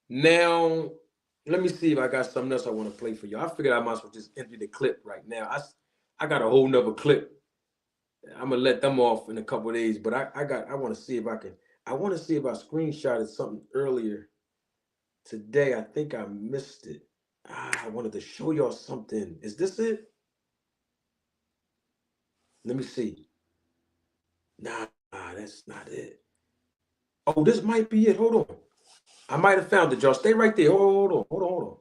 S3: Now, let me see if I got something else I want to play for you. I figured I might as well just empty the clip right now. I got a whole nother clip. I'm gonna let them off in a couple of days, but I want to see if I can. I want to see if I screenshotted something earlier today. I think I missed it. I wanted to show y'all something. Is this it? Let me see. Nah, that's not it. Oh, this might be it. Hold on. I might have found it, y'all. Stay right there. Hold on.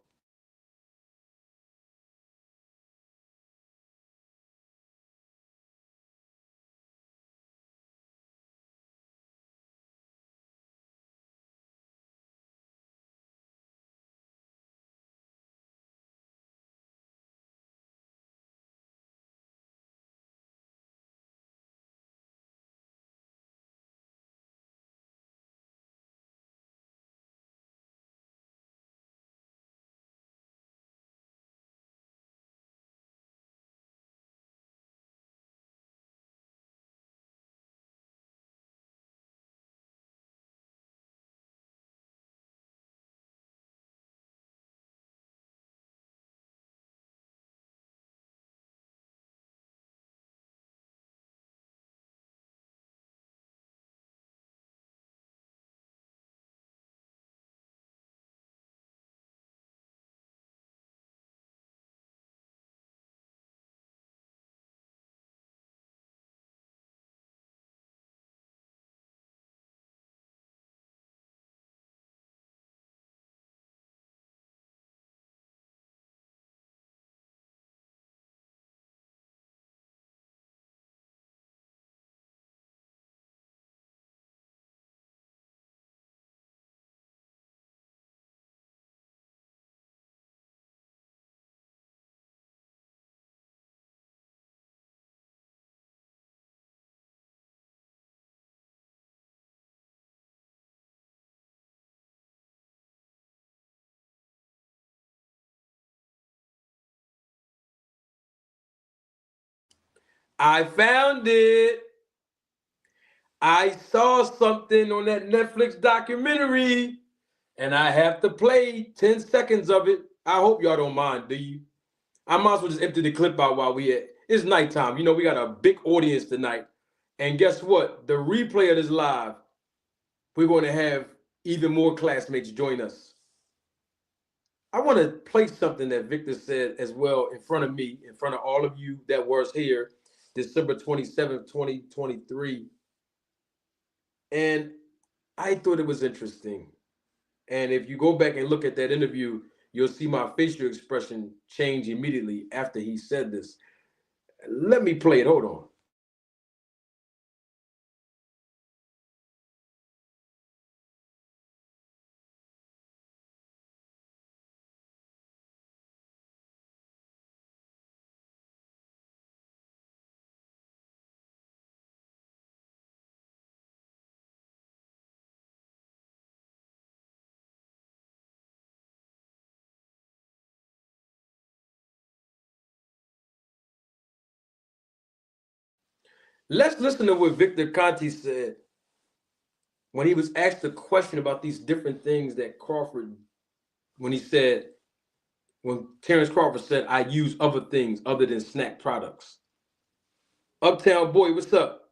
S3: I found it. I saw something on that Netflix documentary, and I have to play 10 seconds of it. I hope y'all don't mind, do you? I might as well just empty the clip out while we at. It's nighttime. You know, we got a big audience tonight. And guess what? The replay of this live, we're going to have even more classmates join us. I want to play something that Victor said as well in front of me, in front of all of you that was here, December 27th, 2023. And I thought it was interesting. And if you go back and look at that interview, you'll see my facial expression change immediately after he said this. Let me play it. Hold on. Let's listen to what Victor Conti said when he was asked a question about these different things that Crawford, when Terrence Crawford said, I use other things other than SNAC products. Uptown Boy, what's up?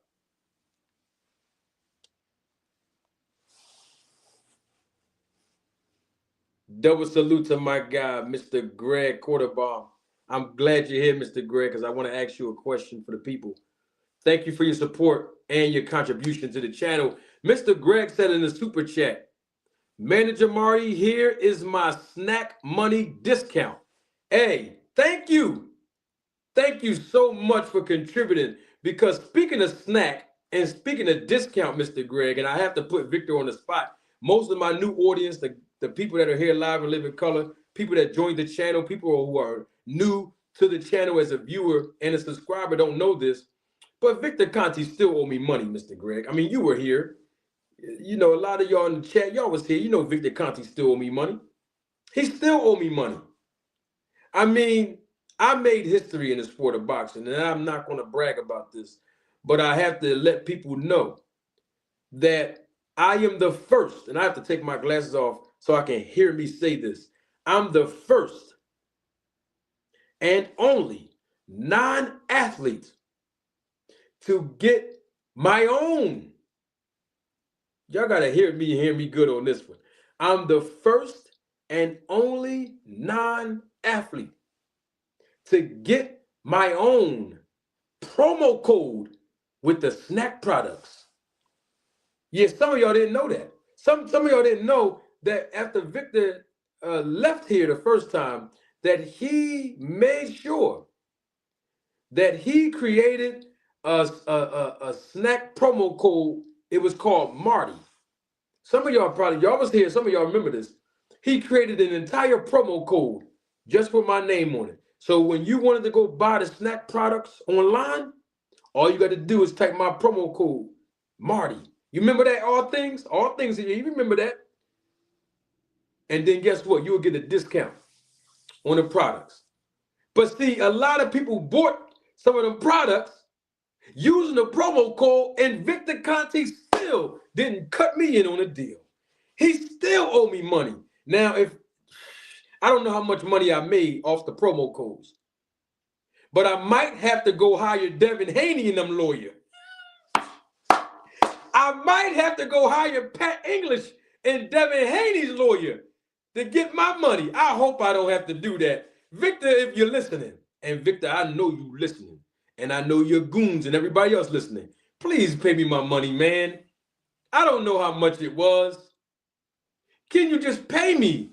S3: Double salute to my guy, Mr. Greg Quarterbaum. I'm glad you're here, Mr. Greg, because I want to ask you a question for the people. Thank you for your support and your contribution to the channel. Mr. Greg said in the super chat, Manager Marty, here is my SNAC money discount. Hey, thank you. Thank you so much for contributing. Because speaking of SNAC and speaking of discount, Mr. Greg, and I have to put Victor on the spot, most of my new audience, the people that are here live and live in color, people that joined the channel, people who are new to the channel as a viewer and a subscriber don't know this, but Victor Conti still owe me money, Mr. Greg. I mean, you were here. You know, a lot of y'all in the chat, y'all was here. You know Victor Conti still owe me money. He still owe me money. I mean, I made history in the sport of boxing, and I'm not going to brag about this, but I have to let people know that I am the first, and I have to take my glasses off so I can hear me say this. I'm the first and only non-athlete to get my own. Y'all got to hear me good on this one. I'm the first and only non-athlete to get my own promo code with the SNAC products. Yeah, some of y'all didn't know that. Some of y'all didn't know that after Victor left here the first time, that he made sure that he created a SNAC promo code. It was called Marty. Some of y'all was here. Some of y'all remember this. He created an entire promo code just with my name on it. So when you wanted to go buy the SNAC products online, all you got to do is type my promo code, Marty. You remember that? All things, you remember that? And then guess what? You will get a discount on the products. But see, a lot of people bought some of them products using the promo code, and Victor Conti still didn't cut me in on a deal. He still owe me money. Now, if I don't know how much money I made off the promo codes, but I might have to go hire Devin Haney and them lawyer. I might have to go hire Pat English and Devin Haney's lawyer to get my money. I hope I don't have to do that. Victor, if you're listening, and Victor, I know you listening, and I know your goons and everybody else listening, please pay me my money, man. I don't know how much it was. Can you just pay me?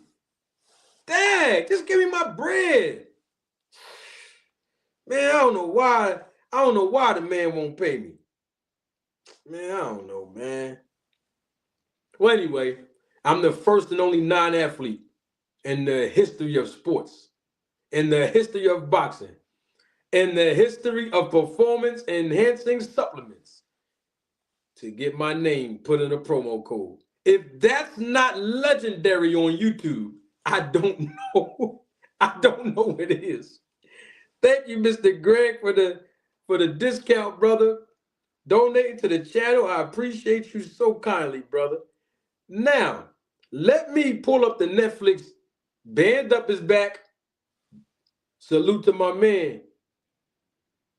S3: Dang, just give me my bread. Man, I don't know why the man won't pay me. Man, I don't know, man. Well, anyway, I'm the first and only non-athlete in the history of sports, in the history of boxing, in the history of performance-enhancing supplements to get my name put in a promo code. If that's not legendary on YouTube, I don't know. I don't know what it is. Thank you, Mr. Greg, for the discount, brother. Donating to the channel. I appreciate you so kindly, brother. Now, let me pull up the Netflix. Band Up is back. Salute to my man,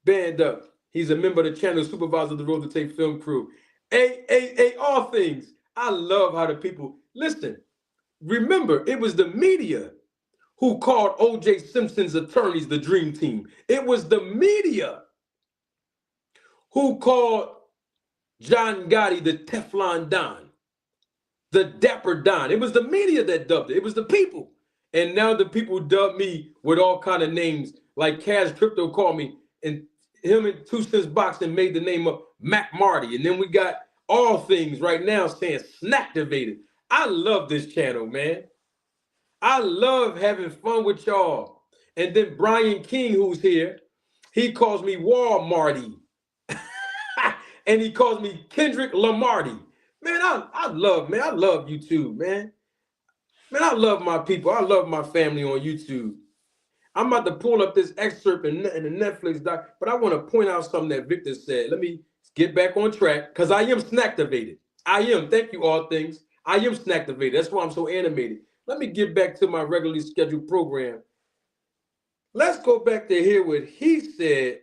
S3: Band Up. He's a member of the channel, supervisor of the Road to Tape film crew. All things. I love how the people, listen, remember, it was the media who called O.J. Simpson's attorneys the Dream Team. It was the media who called John Gotti the Teflon Don, the Dapper Don. It was the media that dubbed it. It was the people. And now the people dub me with all kind of names, like Cash Crypto called me, and him and 2 Cents Boxing made the name of Mac Marty. And then we got All Things right now saying Snacktivated. I love this channel, man. I love having fun with y'all. And then Brian King, who's here, he calls me Walmarty. And he calls me Kendrick Lamarty. Man, I love YouTube, man. Man, I love my people. I love my family on YouTube. I'm about to pull up this excerpt in the Netflix doc, but I want to point out something that Victor said. Let me get back on track, because I am snacktivated. I am. Thank you, All Things. I am snacktivated. That's why I'm so animated. Let me get back to my regularly scheduled program. Let's go back to hear what he said.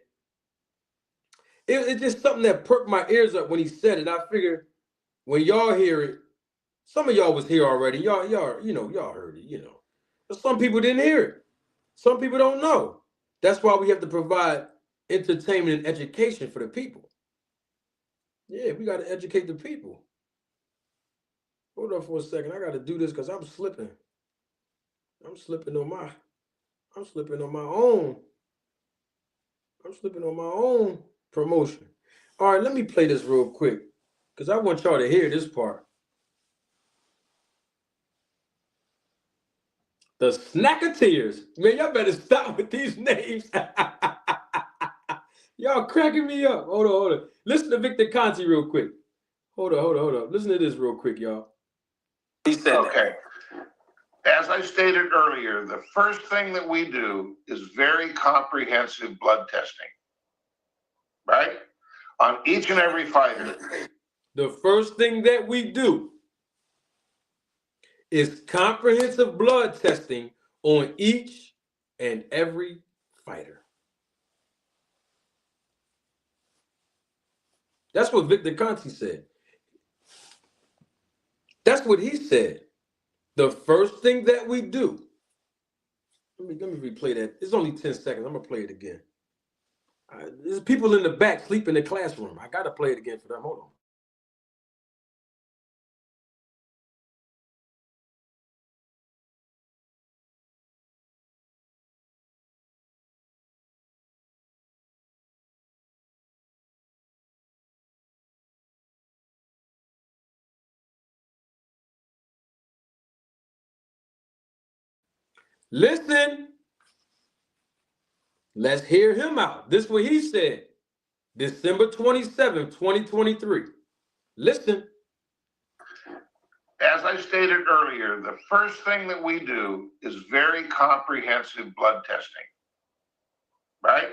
S3: It's just something that perked my ears up when he said it. I figure when y'all hear it, some of y'all was here already. Y'all heard it, But some people didn't hear it. Some people don't know. That's why we have to provide entertainment and education for the people. Yeah, we got to educate the people. Hold on for a second. I got to do this because I'm slipping. I'm slipping on my own promotion. All right, let me play this real quick because I want y'all to hear this part. The Snacketeers. Man, y'all better stop with these names. Y'all cracking me up. Hold on. Listen to Victor Conti real quick. Hold on. Listen to this real quick, y'all. He said,
S4: okay. As I stated earlier, the first thing that we do is very comprehensive blood testing, right? On each and every fighter.
S3: The first thing that we do is comprehensive blood testing on each and every fighter. That's what Victor Conti said. That's what he said. The first thing that we do. Let me replay that. It's only 10 seconds. I'm going to play it again. There's people in the back sleep in the classroom. I got to play it again for them. Hold on. Listen. Let's hear him out. This is what he said. December 27th, 2023. Listen.
S4: As I stated earlier, the first thing that we do is very comprehensive blood testing, right?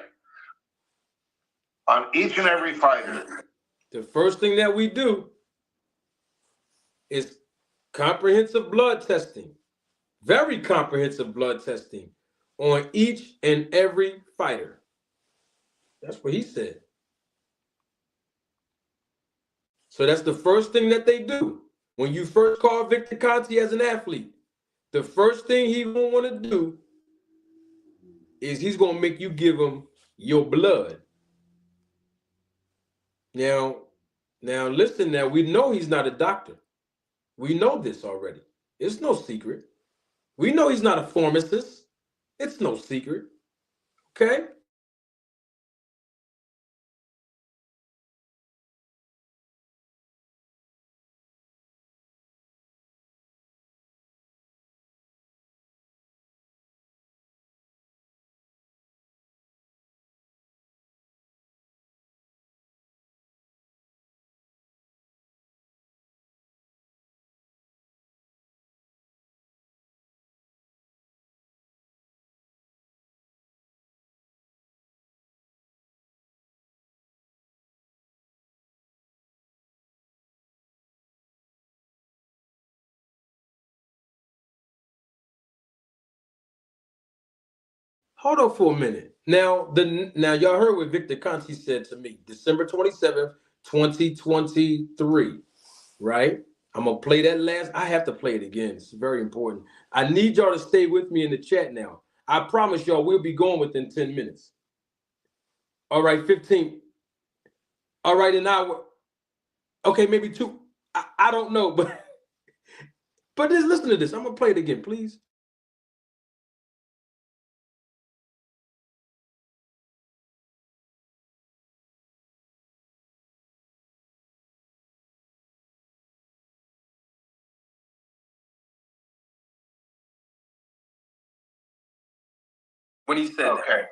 S4: On each and every fighter.
S3: The first thing that we do is comprehensive blood testing, very comprehensive blood testing on each and every fighter. That's what he said. So that's the first thing that they do. When you first call Victor Conti as an athlete, the first thing he's going to want to do is he's going to make you give him your blood. Now listen, now we know he's not a doctor. We know this already. It's no secret. We know he's not a pharmacist. It's no secret. Okay? Hold on for a minute. Now y'all heard what Victor Conti said to me, December 27th, 2023, right? I'm going to play that last. I have to play it again. It's very important. I need y'all to stay with me in the chat now. I promise y'all we'll be going within 10 minutes. All right, 15. All right, an hour. Okay, maybe 2. I don't know, but just listen to this. I'm going to play it again, please. When he said
S4: Okay.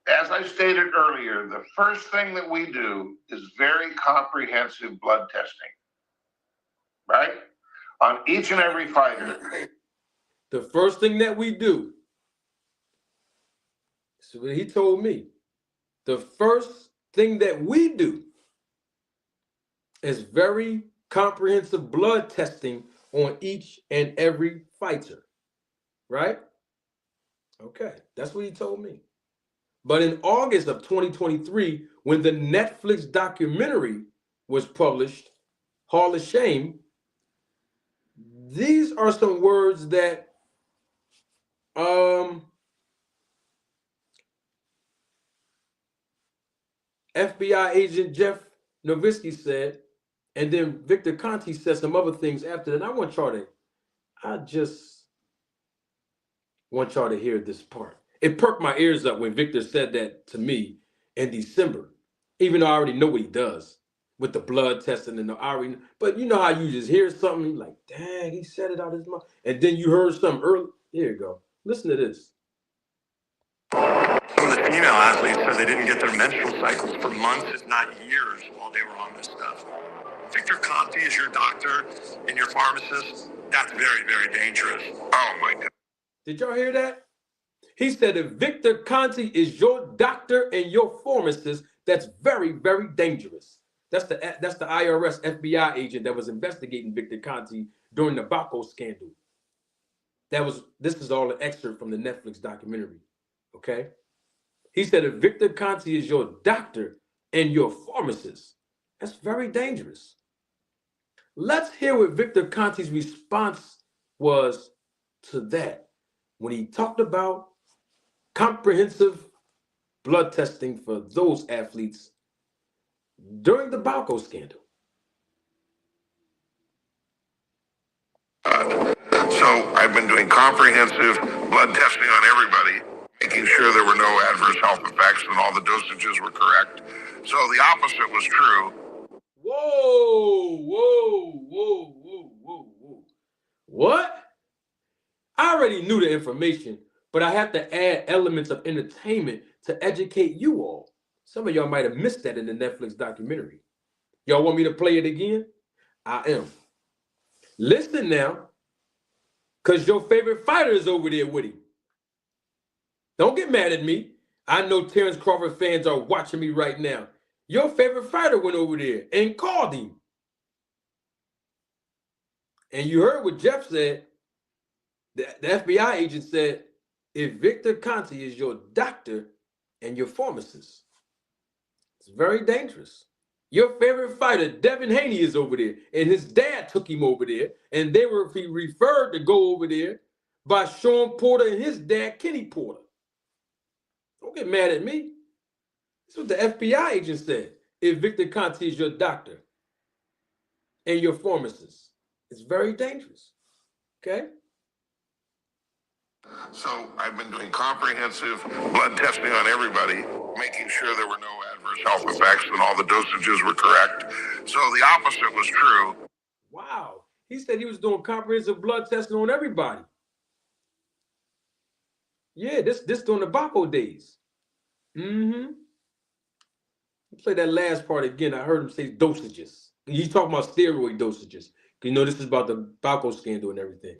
S4: As I stated earlier, the first thing that we do is very comprehensive blood testing, right? On each and every fighter.
S3: The first thing that we do, so what he told me, the first thing that we do is very comprehensive blood testing on each and every fighter, right? Okay, that's what he told me. But in August of 2023, when the Netflix documentary was published, Hall of Shame, these are some words that FBI agent Jeff Novitzky said, and then Victor Conti said some other things after that. I just want y'all to hear this part. It perked my ears up when Victor said that to me in December, even though I already know what he does with the blood testing and but you know how you just hear something, you're like, dang, he said it out of his mouth. And then you heard something early. Here you go. Listen to this.
S5: Some of the female athletes said they didn't get their menstrual cycles for months, if not years, while they were on this stuff. Victor Conti is your doctor and your pharmacist. That's very, very dangerous.
S4: Oh my God.
S3: Did y'all hear that? He said if Victor Conti is your doctor and your pharmacist, that's very, very dangerous. That's the IRS FBI agent that was investigating Victor Conti during the Baco scandal. This is all an excerpt from the Netflix documentary. Okay? He said if Victor Conti is your doctor and your pharmacist, that's very dangerous. Let's hear what Victor Conti's response was to that when he talked about comprehensive blood testing for those athletes during the Baco scandal.
S4: So I've been doing comprehensive blood testing on everybody, making sure there were no adverse health effects and all the dosages were correct. So the opposite was true.
S3: Whoa. What? I already knew the information, but I have to add elements of entertainment to educate you all. Some of y'all might have missed that in the Netflix documentary. Y'all want me to play it again? I am. Listen now, because your favorite fighter is over there with him. Don't get mad at me. I know Terrence Crawford fans are watching me right now. Your favorite fighter went over there and called him. And you heard what Jeff said. The FBI agent said, if Victor Conti is your doctor and your pharmacist, it's very dangerous. Your favorite fighter, Devin Haney, is over there, and his dad took him over there, and they were referred to go over there by Sean Porter and his dad, Kenny Porter. Don't get mad at me. This is what the FBI agent said. If Victor Conti is your doctor and your pharmacist, it's very dangerous. Okay?
S4: So I've been doing comprehensive blood testing on everybody, making sure there were no adverse health effects and all the dosages were correct. So the opposite was true.
S3: Wow. He said he was doing comprehensive blood testing on everybody. Yeah, this during the Baco days. Play that last part again. I heard him say dosages. He's talking about steroid dosages. You know, this is about the Baco scandal and everything.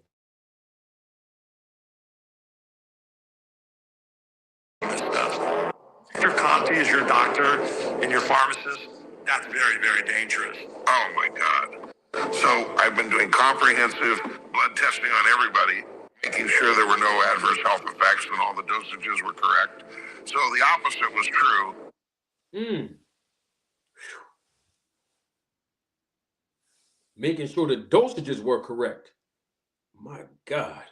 S5: If your Conti is your doctor and your pharmacist, that's very, very dangerous.
S4: Oh my God. So I've been doing comprehensive blood testing on everybody, making sure there were no adverse health effects and all the dosages were correct. So the opposite was true.
S3: Making sure the dosages were correct. My God.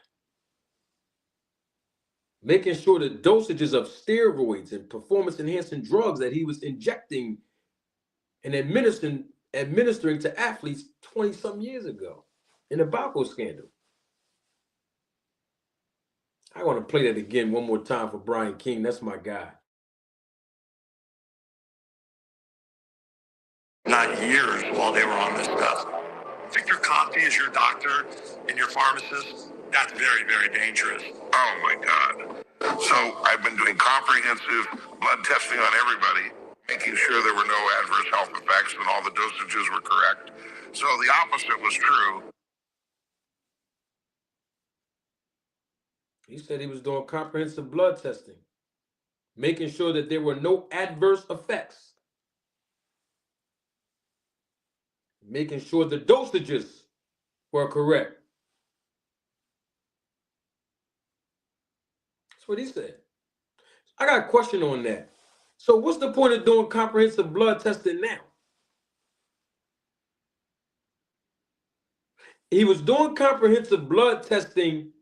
S3: Making sure the dosages of steroids and performance-enhancing drugs that he was injecting and administering to athletes 20-some years ago in the Baco scandal. I want to play that again one more time for Brian King. That's my guy.
S5: Not years while they were on this stuff. Victor Conti is your doctor and your pharmacist, that's very, very dangerous.
S4: Oh my God. So I've been doing comprehensive blood testing on everybody, making sure there were no adverse health effects and all the dosages were correct. So the opposite was true.
S3: He said he was doing comprehensive blood testing, making sure that there were no adverse effects, making sure the dosages were correct. That's what he said. I got a question on that. So what's the point of doing comprehensive blood testing now? He was doing comprehensive blood testing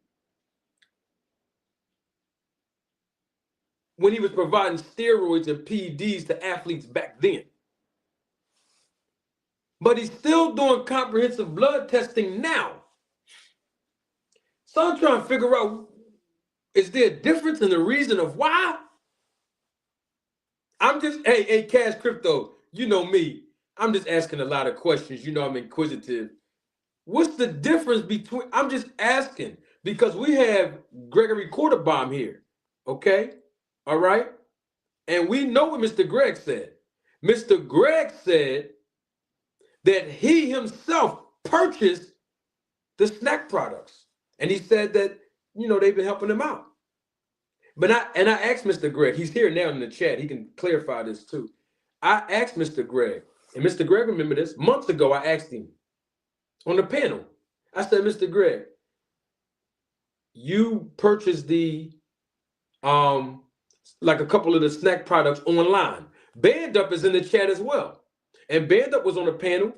S3: when he was providing steroids and PEDs to athletes back then. But he's still doing comprehensive blood testing now. So I'm trying to figure out, is there a difference in the reason of why? I'm just, hey, Cash Crypto, you know me. I'm just asking a lot of questions. You know I'm inquisitive. What's the difference between, I'm just asking, because we have Gregory Quarterbaum here, okay? All right? And we know what Mr. Greg said. Mr. Greg said that he himself purchased the SNAC products. And he said that, you know, they've been helping him out. But I asked Mr. Greg, he's here now in the chat, he can clarify this too. I asked Mr. Greg, and Mr. Greg, remember this, months ago I asked him on the panel. I said, Mr. Greg, you purchased the, like a couple of the SNAC products online. Band Up is in the chat as well. And Band Up was on the panel.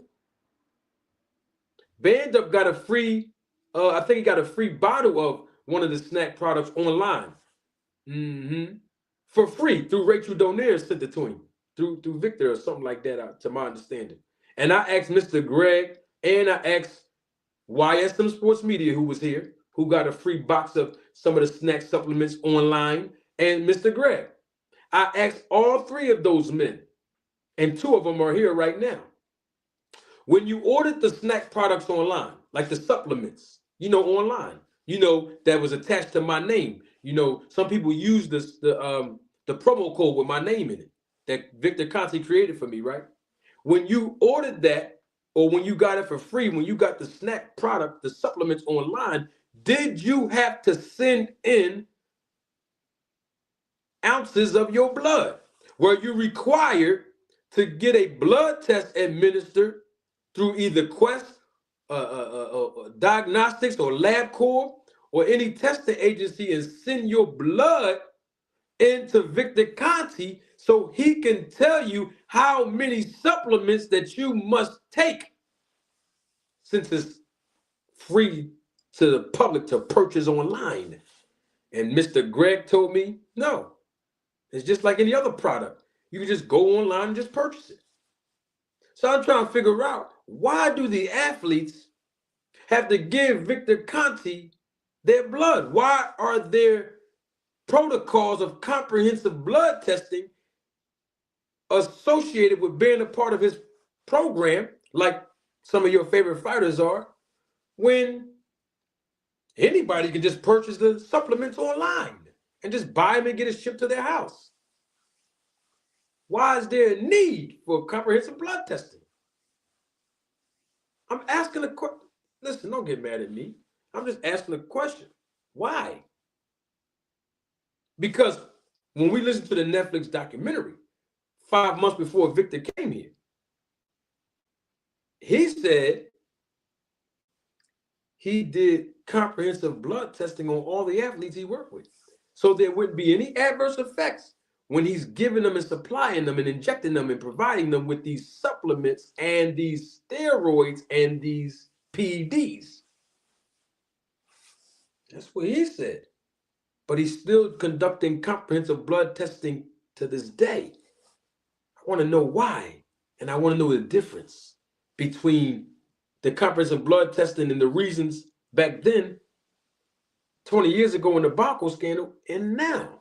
S3: Band Up got a free, I think he got a free bottle of one of the SNAC products online. For free through Rachel Donaire sent it to him. Through Victor or something like that, to my understanding. And I asked Mr. Greg and I asked YSM Sports Media, who was here, who got a free box of some of the SNAC supplements online, and Mr. Greg. I asked all three of those men, and two of them are here right now. When you ordered the SNAC products online, like the supplements, you know, online, that was attached to my name. Some people use the promo code with my name in it that Victor Conti created for me, right? When you ordered that, or when you got it for free, when you got the SNAC product, the supplements online, did you have to send in ounces of your blood? Were you required to get a blood test administered through either Quest, Diagnostics, or LabCorp, or any testing agency, and send your blood into Victor Conti so he can tell you how many supplements that you must take, since it's free to the public to purchase online? And Mr. Greg told me, no, it's just like any other product. You can just go online and just purchase it. So I'm trying to figure out, why do the athletes have to give Victor Conti their blood? Why are there protocols of comprehensive blood testing associated with being a part of his program, like some of your favorite fighters are, when anybody can just purchase the supplements online and just buy them and get it shipped to their house? Why is there a need for comprehensive blood testing? I'm asking a question. Listen, don't get mad at me. I'm just asking a question. Why? Because when we listened to the Netflix documentary 5 months before Victor came here, he said he did comprehensive blood testing on all the athletes he worked with, so there wouldn't be any adverse effects when he's giving them and supplying them and injecting them and providing them with these supplements and these steroids and these PEDs. That's what he said. But he's still conducting comprehensive blood testing to this day. I want to know why, and I want to know the difference between the comprehensive blood testing and the reasons back then, 20 years ago in the Baco scandal, and now.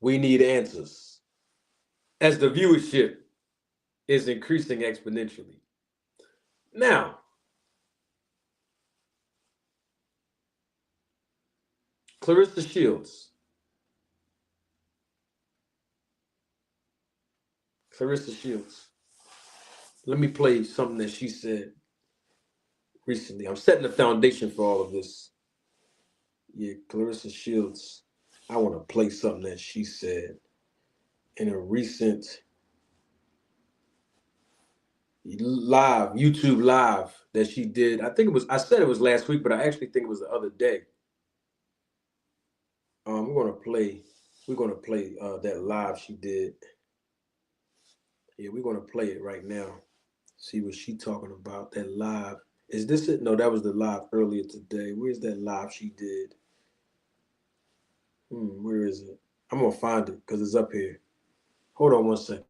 S3: We need answers, as the viewership is increasing exponentially. Now, Claressa Shields. Claressa Shields. Let me play something that she said recently. I'm setting the foundation for all of this. Yeah, Claressa Shields. I want to play something that she said in a recent YouTube live that she did. I said it was last week, but I actually think it was the other day. We're gonna play that live she did. Yeah, we're gonna play it right now. See what she talking about. That live. Is this it? No, that was the live earlier today. Where's that live she did? Where is it? I'm gonna find it because it's up here. Hold on one second.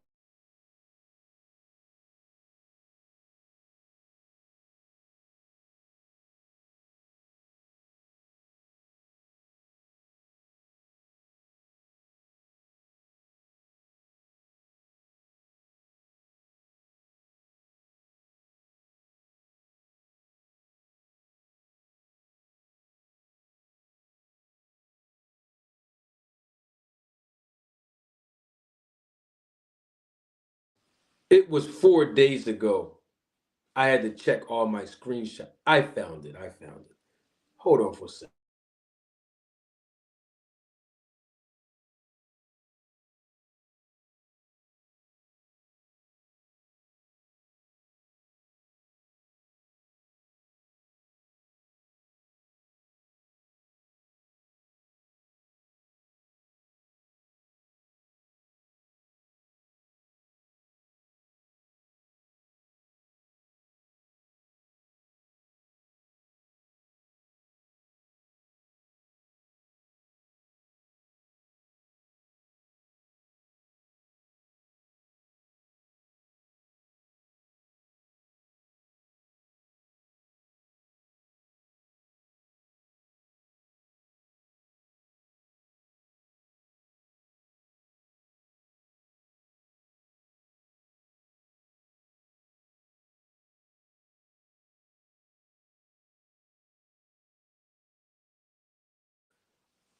S3: It was 4 days ago. I had to check all my screenshots. I found it. Hold on for a second.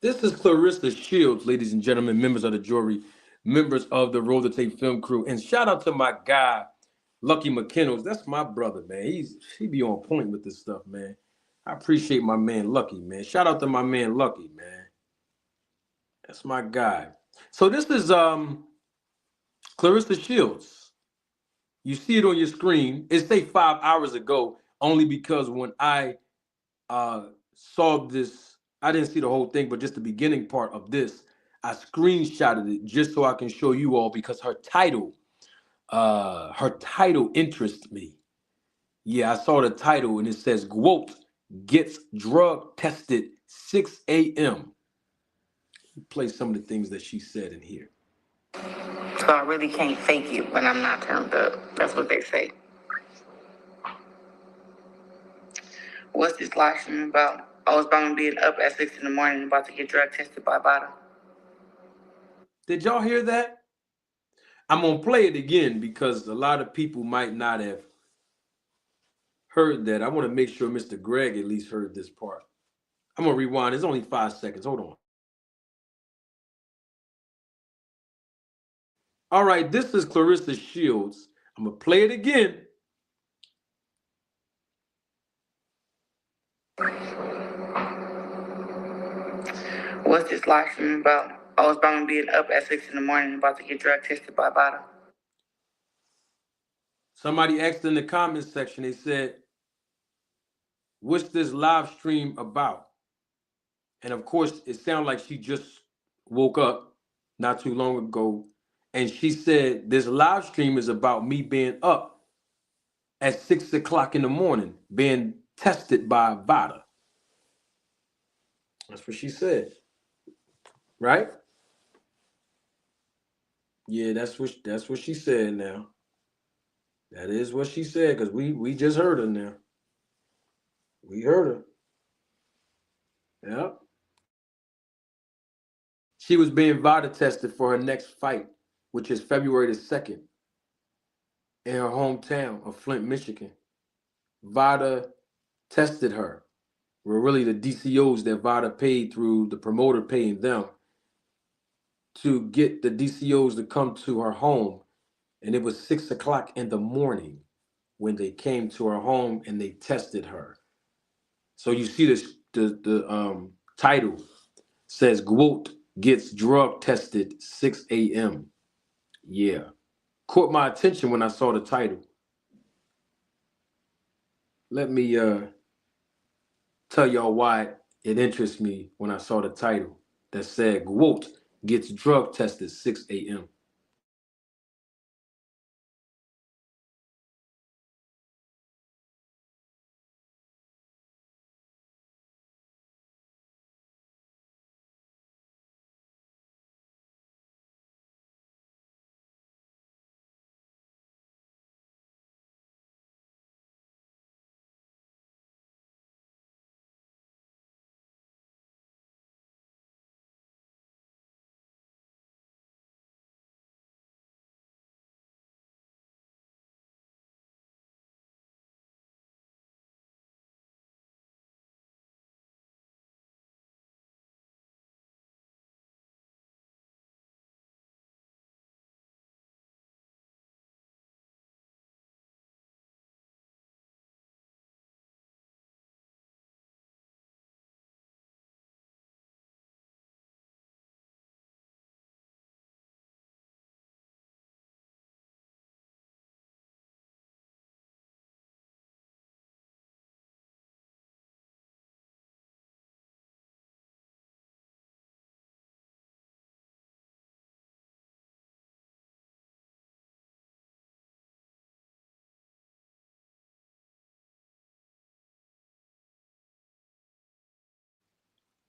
S3: This is Claressa Shields, ladies and gentlemen, members of the jury, members of the Roll the Tape film crew, and shout out to my guy, Lucky McKinnells. That's my brother, man. He be on point with this stuff, man. I appreciate my man Lucky, man. Shout out to my man Lucky, man. That's my guy. So this is Claressa Shields. You see it on your screen. It say 5 hours ago, only because when I saw this, I didn't see the whole thing, but just the beginning part of this, I screenshotted it just so I can show you all because her title interests me. Yeah, I saw the title and it says Gwot gets drug tested 6 a.m. Play some of the things that she said in here.
S6: So I really can't fake it when I'm not turned up. That's what they say. What's this live stream about? I was about being up at 6 in the morning and about to get drug tested by VADA.
S3: Did y'all hear that? I'm going to play it again because a lot of people might not have heard that. I want to make sure Mr. Greg at least heard this part. I'm going to rewind. It's only 5 seconds. Hold on. All right, this is Claressa Shields. I'm going to play it again.
S6: What's this live stream about? I was about being up at 6 in the morning and about to get drug tested by VADA.
S3: Somebody asked in the comments section, they said, what's this live stream about? And of course, it sounded like she just woke up not too long ago. And she said, this live stream is about me being up at 6 o'clock in the morning, being tested by VADA. That's what she said. Right? Yeah, that's what she said now. That is what she said, because we just heard her now. We heard her. Yep. She was being VADA tested for her next fight, which is February the 2nd, in her hometown of Flint, Michigan. VADA tested her. Were really the DCOs that VADA paid through the promoter paying them to get the DCOs to come to her home. And it was 6 o'clock in the morning when they came to her home and they tested her. So you see this, the title says Gwot gets drug tested 6 a.m. Yeah. Caught my attention when I saw the title. Let me tell y'all why it interests me when I saw the title that said Gwot gets drug tested 6 a.m.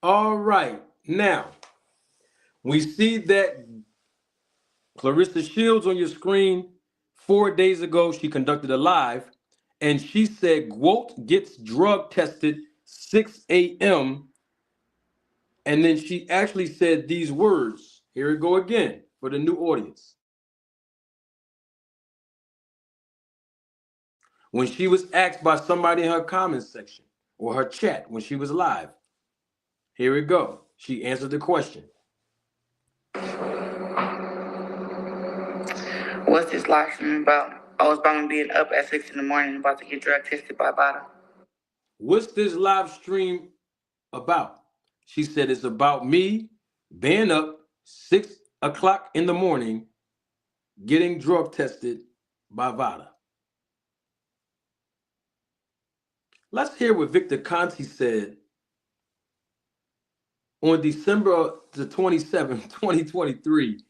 S3: All right. Now, we see that Claressa Shields on your screen. 4 days ago, she conducted a live, and she said Gwot gets drug tested 6 a.m. And then she actually said these words. Here we go again for the new audience. When she was asked by somebody in her comments section or her chat when she was live. Here we go. She answered the question.
S6: What's this live stream about? I was about being up at 6 in the morning about to get drug tested by VADA.
S3: What's this live stream about? She said it's about me being up 6 o'clock in the morning getting drug tested by VADA. Let's hear what Victor Conti said on December the 27th, 2023,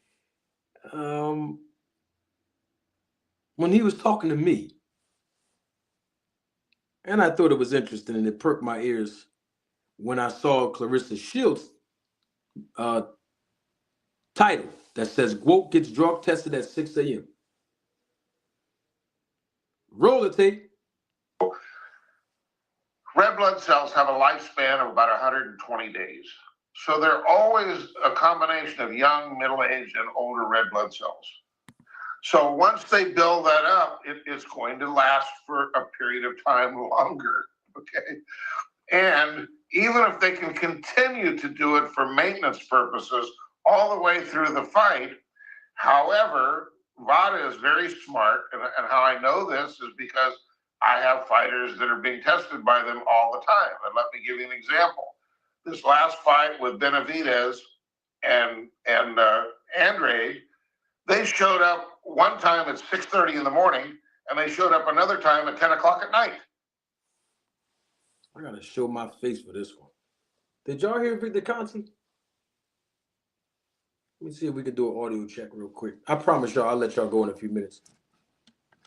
S3: when he was talking to me. And I thought it was interesting, and it perked my ears when I saw Claressa Shields' title that says, "Woke gets drug tested at 6 a.m." Roll the tape.
S4: Red blood cells have a lifespan of about 120 days. So they're always a combination of young, middle-aged, and older red blood cells. So once they build that up, it's going to last for a period of time longer, okay? And even if they can continue to do it for maintenance purposes all the way through the fight, however, VADA is very smart, and how I know this is because I have fighters that are being tested by them all the time. And let me give you an example. This last fight with Benavidez and Andrade, they showed up one time at 6:30 in the morning, and they showed up another time at 10 o'clock at night.
S3: I gotta show my face for this one. Did y'all hear Victor Conti? Let me see if we can do an audio check real quick. I promise y'all I'll let y'all go in a few minutes.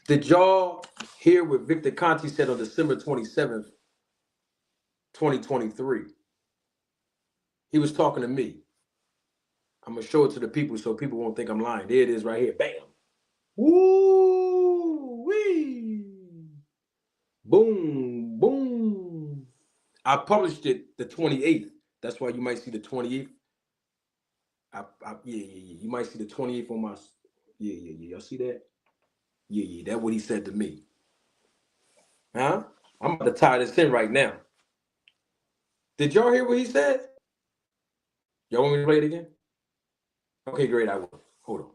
S3: Did y'all hear what Victor Conti said on December 27th, 2023? He was talking to me. I'm going to show it to the people so people won't think I'm lying. There it is right here. Bam. Woo-wee. Boom, boom. I published it the 28th. That's why you might see the 28th. Yeah. You might see the 28th on my... Yeah. Y'all see that? Yeah. That's what he said to me. Huh? I'm about to tie this in right now. Did y'all hear what he said? Y'all want me to play it again? Okay, great. I will. Hold on.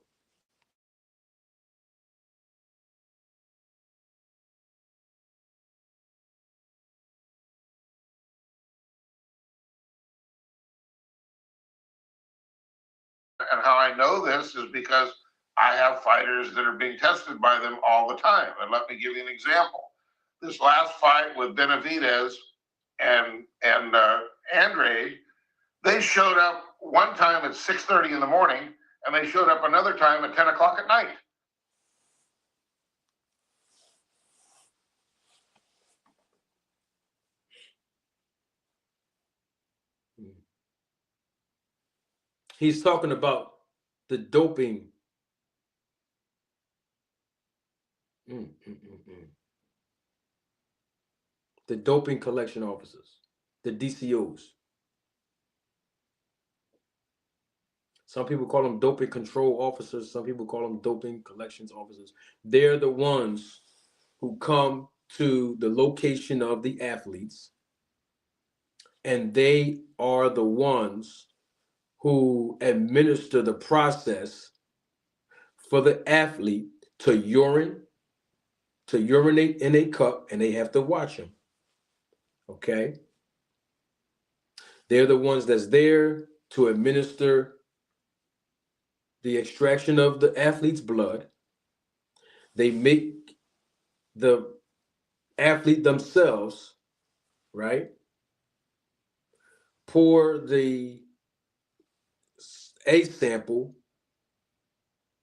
S4: And how I know this is because I have fighters that are being tested by them all the time. And let me give you an example. This last fight with Benavidez and Andrade, they showed up one time at 6:30 in the morning, and they showed up another time at 10 o'clock at night.
S3: He's talking about the doping. The doping collection officers, the DCOs. Some people call them doping control officers. Some people call them doping collections officers. They're the ones who come to the location of the athletes, and they are the ones who administer the process for the athlete to urinate in a cup, and they have to watch them. Okay? They're the ones that's there to administer the extraction of the athlete's blood. They make the athlete themselves, right, pour the A sample,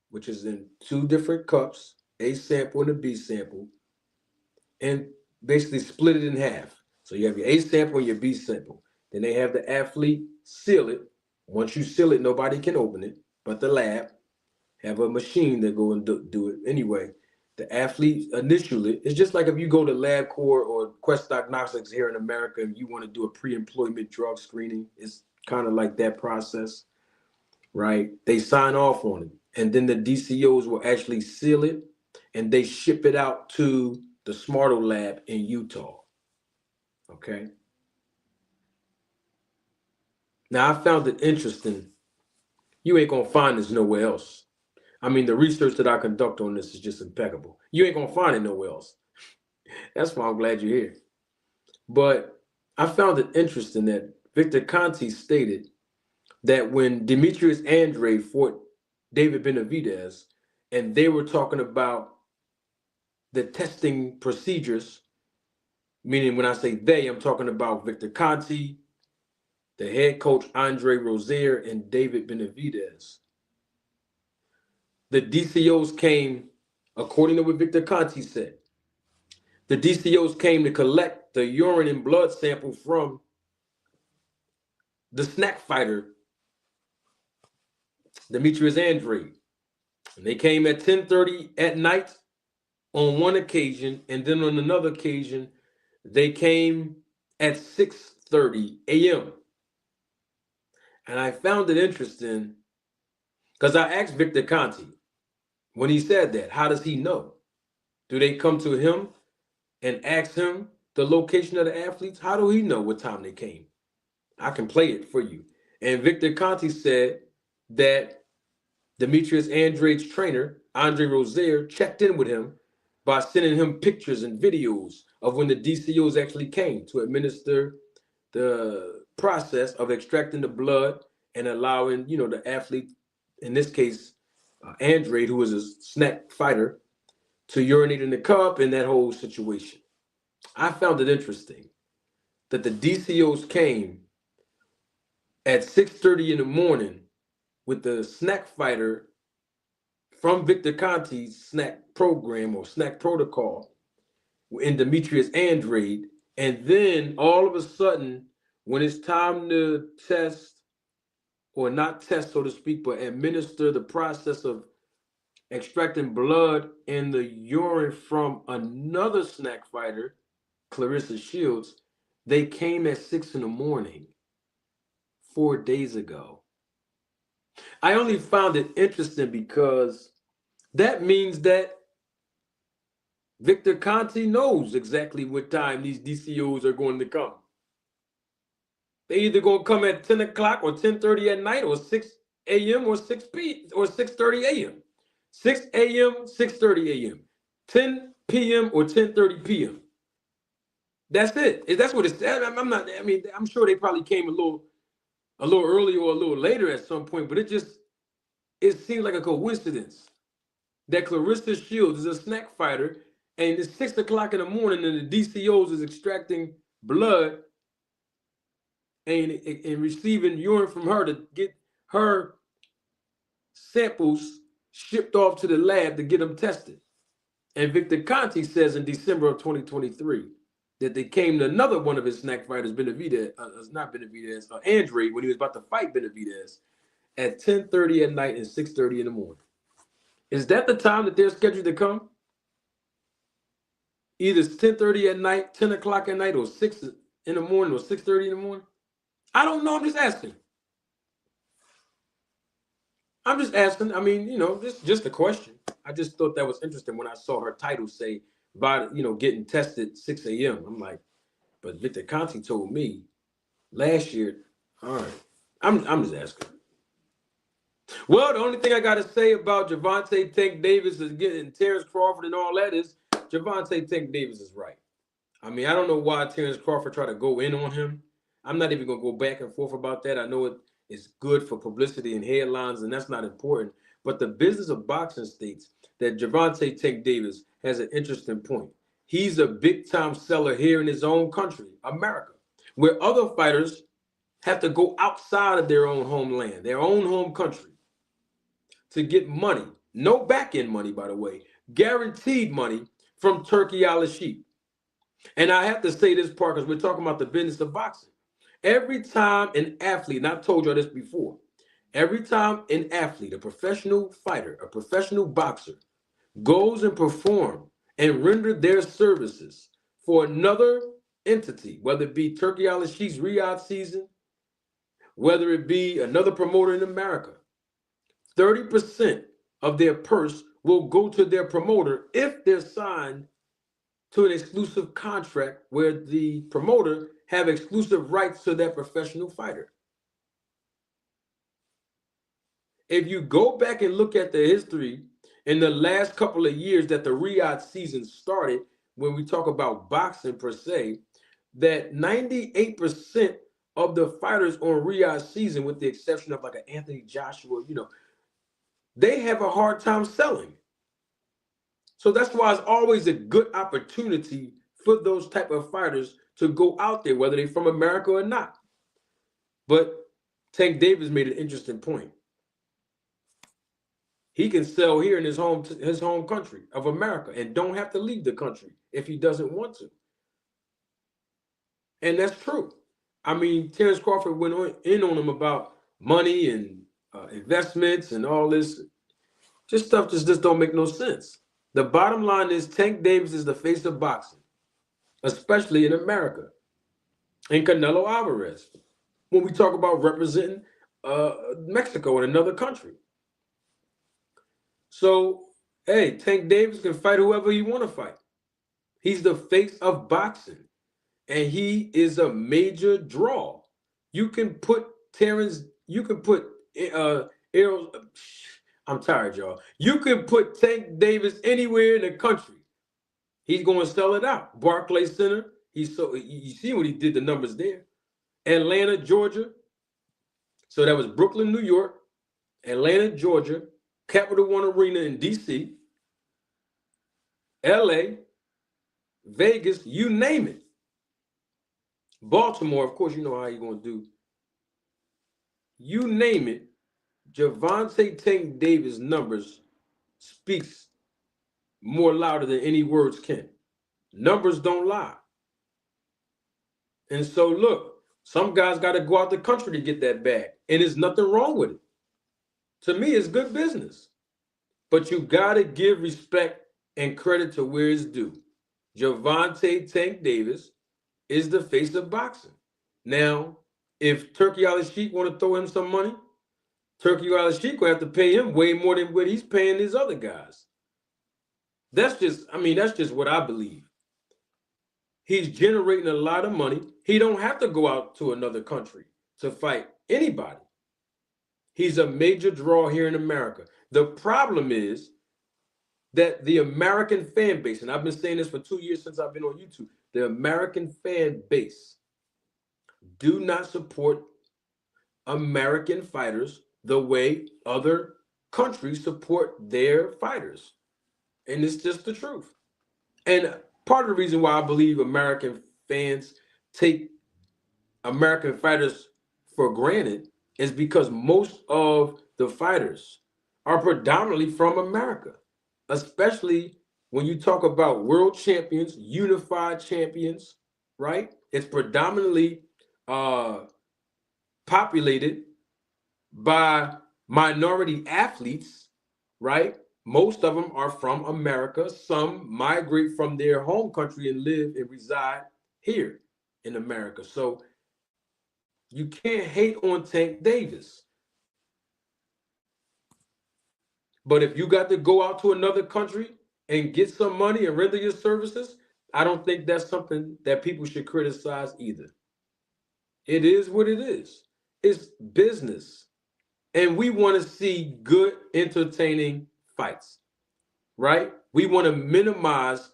S3: which is in two different cups, A sample and a B sample, and basically split it in half. So you have your A sample and your B sample. Then they have the athlete seal it. Once you seal it, nobody can open it, but the lab have a machine that go and do it anyway. The athlete initial it. It's just like if you go to LabCorp or Quest Diagnostics here in America and you want to do a pre-employment drug screening. It's kind of like that process, right? They sign off on it, and then the DCOs will actually seal it, and they ship it out to the Smarto lab in Utah. Okay. Now, I found it interesting. You ain't going to find this nowhere else. I mean, the research that I conduct on this is just impeccable. You ain't going to find it nowhere else. That's why I'm glad you're here. But I found it interesting that Victor Conti stated that when Demetrius Andrade fought David Benavidez, and they were talking about the testing procedures, meaning when I say they, I'm talking about Victor Conti, the head coach Andre Rozier, and David Benavidez. The DCOs came, according to what Victor Conti said, the DCOs came to collect the urine and blood sample from the SNAC fighter, Demetrius Andrade. And they came at 10:30 at night on one occasion, and then on another occasion, they came at 6:30 a.m. And I found it interesting because I asked Victor Conti when he said that, how does he know? Do they come to him and ask him the location of the athletes? How do he know what time they came? I can play it for you. And Victor Conti said that Demetrius Andrade's trainer, Andre Rozier, checked in with him by sending him pictures and videos of when the DCOs actually came to administer the process of extracting the blood and allowing, the athlete, in this case, Andrade, who was a SNAC fighter, to urinate in the cup and that whole situation. I found it interesting that the DCOs came at 6:30 in the morning with the SNAC fighter from Victor Conti's SNAC program or SNAC protocol in Demetrius Andrade. And then all of a sudden, when it's time to test, or not test, so to speak, but administer the process of extracting blood in the urine from another SNAC fighter, Claressa Shields, they came at 6 in the morning 4 days ago. I only found it interesting because that means that Victor Conti knows exactly what time these DCOs are going to come. They either going to come at 10 o'clock or 10:30 at night or 6 a.m. or 6 p.m. or 6:30 a.m. 6 a.m., 6:30 a.m. 10 p.m. or 10:30 p.m. That's it. That's what it's. I'm sure they probably came a little earlier or a little later at some point, but it seems like a coincidence that Claressa Shields is a SNAC fighter and it's 6 o'clock in the morning and the DCOs is extracting blood and receiving urine from her to get her samples shipped off to the lab to get them tested. And Victor Conti says in December of 2023 that they came to another one of his SNAC fighters, Andrade, when he was about to fight Benavidez at 10:30 at night and 6:30 in the morning. Is that the time that they're scheduled to come? Either 10:30 at night, 10 o'clock at night, or 6 in the morning, or 6:30 in the morning? I don't know. I'm just asking. I mean, just a question. I just thought that was interesting when I saw her title say, VADA, getting tested 6 a.m. I'm like, but Victor Conti told me last year. All right. I'm just asking. Well, the only thing I got to say about Gervonta Tank Davis is getting Terrence Crawford and all that is Gervonta Tank Davis is right. I mean, I don't know why Terrence Crawford tried to go in on him. I'm not even going to go back and forth about that. I know it is good for publicity and headlines, and that's not important. But the business of boxing states that Gervonta Tank Davis has an interesting point. He's a big-time seller here in his own country, America, where other fighters have to go outside of their own homeland, their own home country, to get money. No back-end money, by the way. Guaranteed money from Turkey Al-Sheikh. And I have to say this part because we're talking about the business of boxing. Every time an athlete, and I've told you this before, every time an athlete, a professional fighter, a professional boxer, goes and perform and render their services for another entity, whether it be Turkey Al-Sheikh's Riyadh season, whether it be another promoter in America, 30% of their purse will go to their promoter if they're signed to an exclusive contract where the promoter have exclusive rights to that professional fighter. if you go back and look at the history in the last couple of years that the Riyadh season started, when we talk about boxing per se, that 98% of the fighters on Riyadh season, with the exception of like an Anthony Joshua, they have a hard time selling. So that's why it's always a good opportunity for those type of fighters to go out there, whether they're from America or not. But Tank Davis made an interesting point. He can sell here in his home country of America and don't have to leave the country if he doesn't want to. And that's true. I mean, Terrence Crawford went in on him about money and investments and all this. Just stuff just don't make no sense. The bottom line is Tank Davis is the face of boxing, especially in America. And Canelo Alvarez, when we talk about representing Mexico in another country. So, hey, Tank Davis can fight whoever he want to fight. He's the face of boxing, and he is a major draw. You can put Errol. I'm tired, y'all. You can put Tank Davis anywhere in the country. He's going to sell it out. Barclays Center. You see what he did, the numbers there. Atlanta, Georgia. So that was Brooklyn, New York, Atlanta, Georgia, Capital One Arena in DC, LA, Vegas, you name it. Baltimore, of course, you know how you're going to do. You name it. Gervonta Tank Davis numbers speaks more louder than any words can. Numbers don't lie. And so, look, some guys got to go out the country to get that bag. And there's nothing wrong with it. To me, it's good business. But you got to give respect and credit to where it's due. Gervonta Tank Davis is the face of boxing. Now, if Turkey Al-Sheikh want to throw him some money, Turkey Al-Sheikh will have to pay him way more than what he's paying his other guys. That's just what I believe. He's generating a lot of money. He don't have to go out to another country to fight anybody. He's a major draw here in America. The problem is that the American fan base, and I've been saying this for 2 years since I've been on YouTube, the American fan base do not support American fighters the way other countries support their fighters. And it's just the truth. And part of the reason why I believe American fans take American fighters for granted is because most of the fighters are predominantly from America, especially when you talk about world champions, unified champions, right? It's predominantly populated by minority athletes, right? Most of them are from America. Some migrate from their home country and live and reside here in America. So you can't hate on Tank Davis. But if you got to go out to another country and get some money and render your services, I don't think that's something that people should criticize either. It is what it is. It's business. And we want to see good, entertaining fights, right? We want to minimize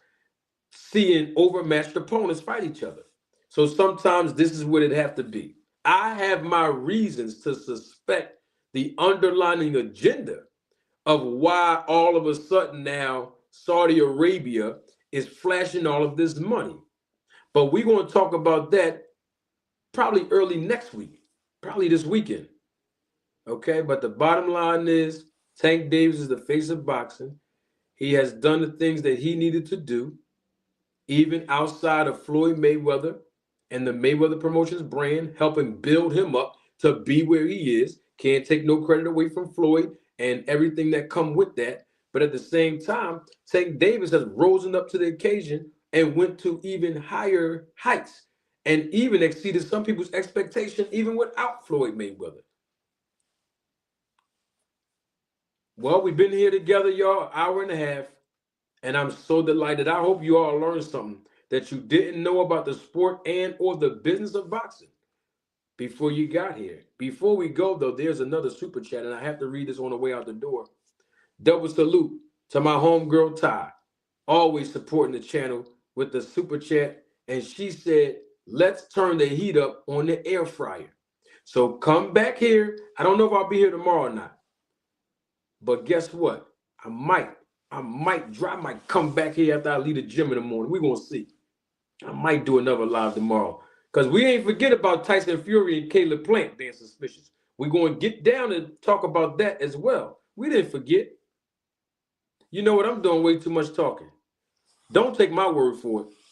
S3: seeing overmatched opponents fight each other. So sometimes this is what it have to be. I have my reasons to suspect the underlying agenda of why all of a sudden now Saudi Arabia is flashing all of this money. But we're going to talk about that probably early next week, probably this weekend. Okay, but the bottom line is Tank Davis is the face of boxing. He has done the things that he needed to do, even outside of Floyd Mayweather and the Mayweather Promotions brand, helping build him up to be where he is. Can't take no credit away from Floyd and everything that come with that. But at the same time, Tank Davis has risen up to the occasion and went to even higher heights and even exceeded some people's expectation even without Floyd Mayweather. Well, we've been here together, y'all, an hour and a half, and I'm so delighted. I hope you all learned something that you didn't know about the sport and or the business of boxing. before you got here. Before we go, though, there's another super chat, and I have to read this on the way out the door. Double salute to my homegirl, Ty, always supporting the channel with the super chat. And she said, let's turn the heat up on the air fryer. So come back here. I don't know if I'll be here tomorrow or not. But guess what? I might come back here after I leave the gym in the morning. We're going to see. I might do another live tomorrow. Because we ain't forget about Tyson Fury and Caleb Plant being suspicious. We're going to get down and talk about that as well. We didn't forget. You know what? I'm doing way too much talking. Don't take my word for it.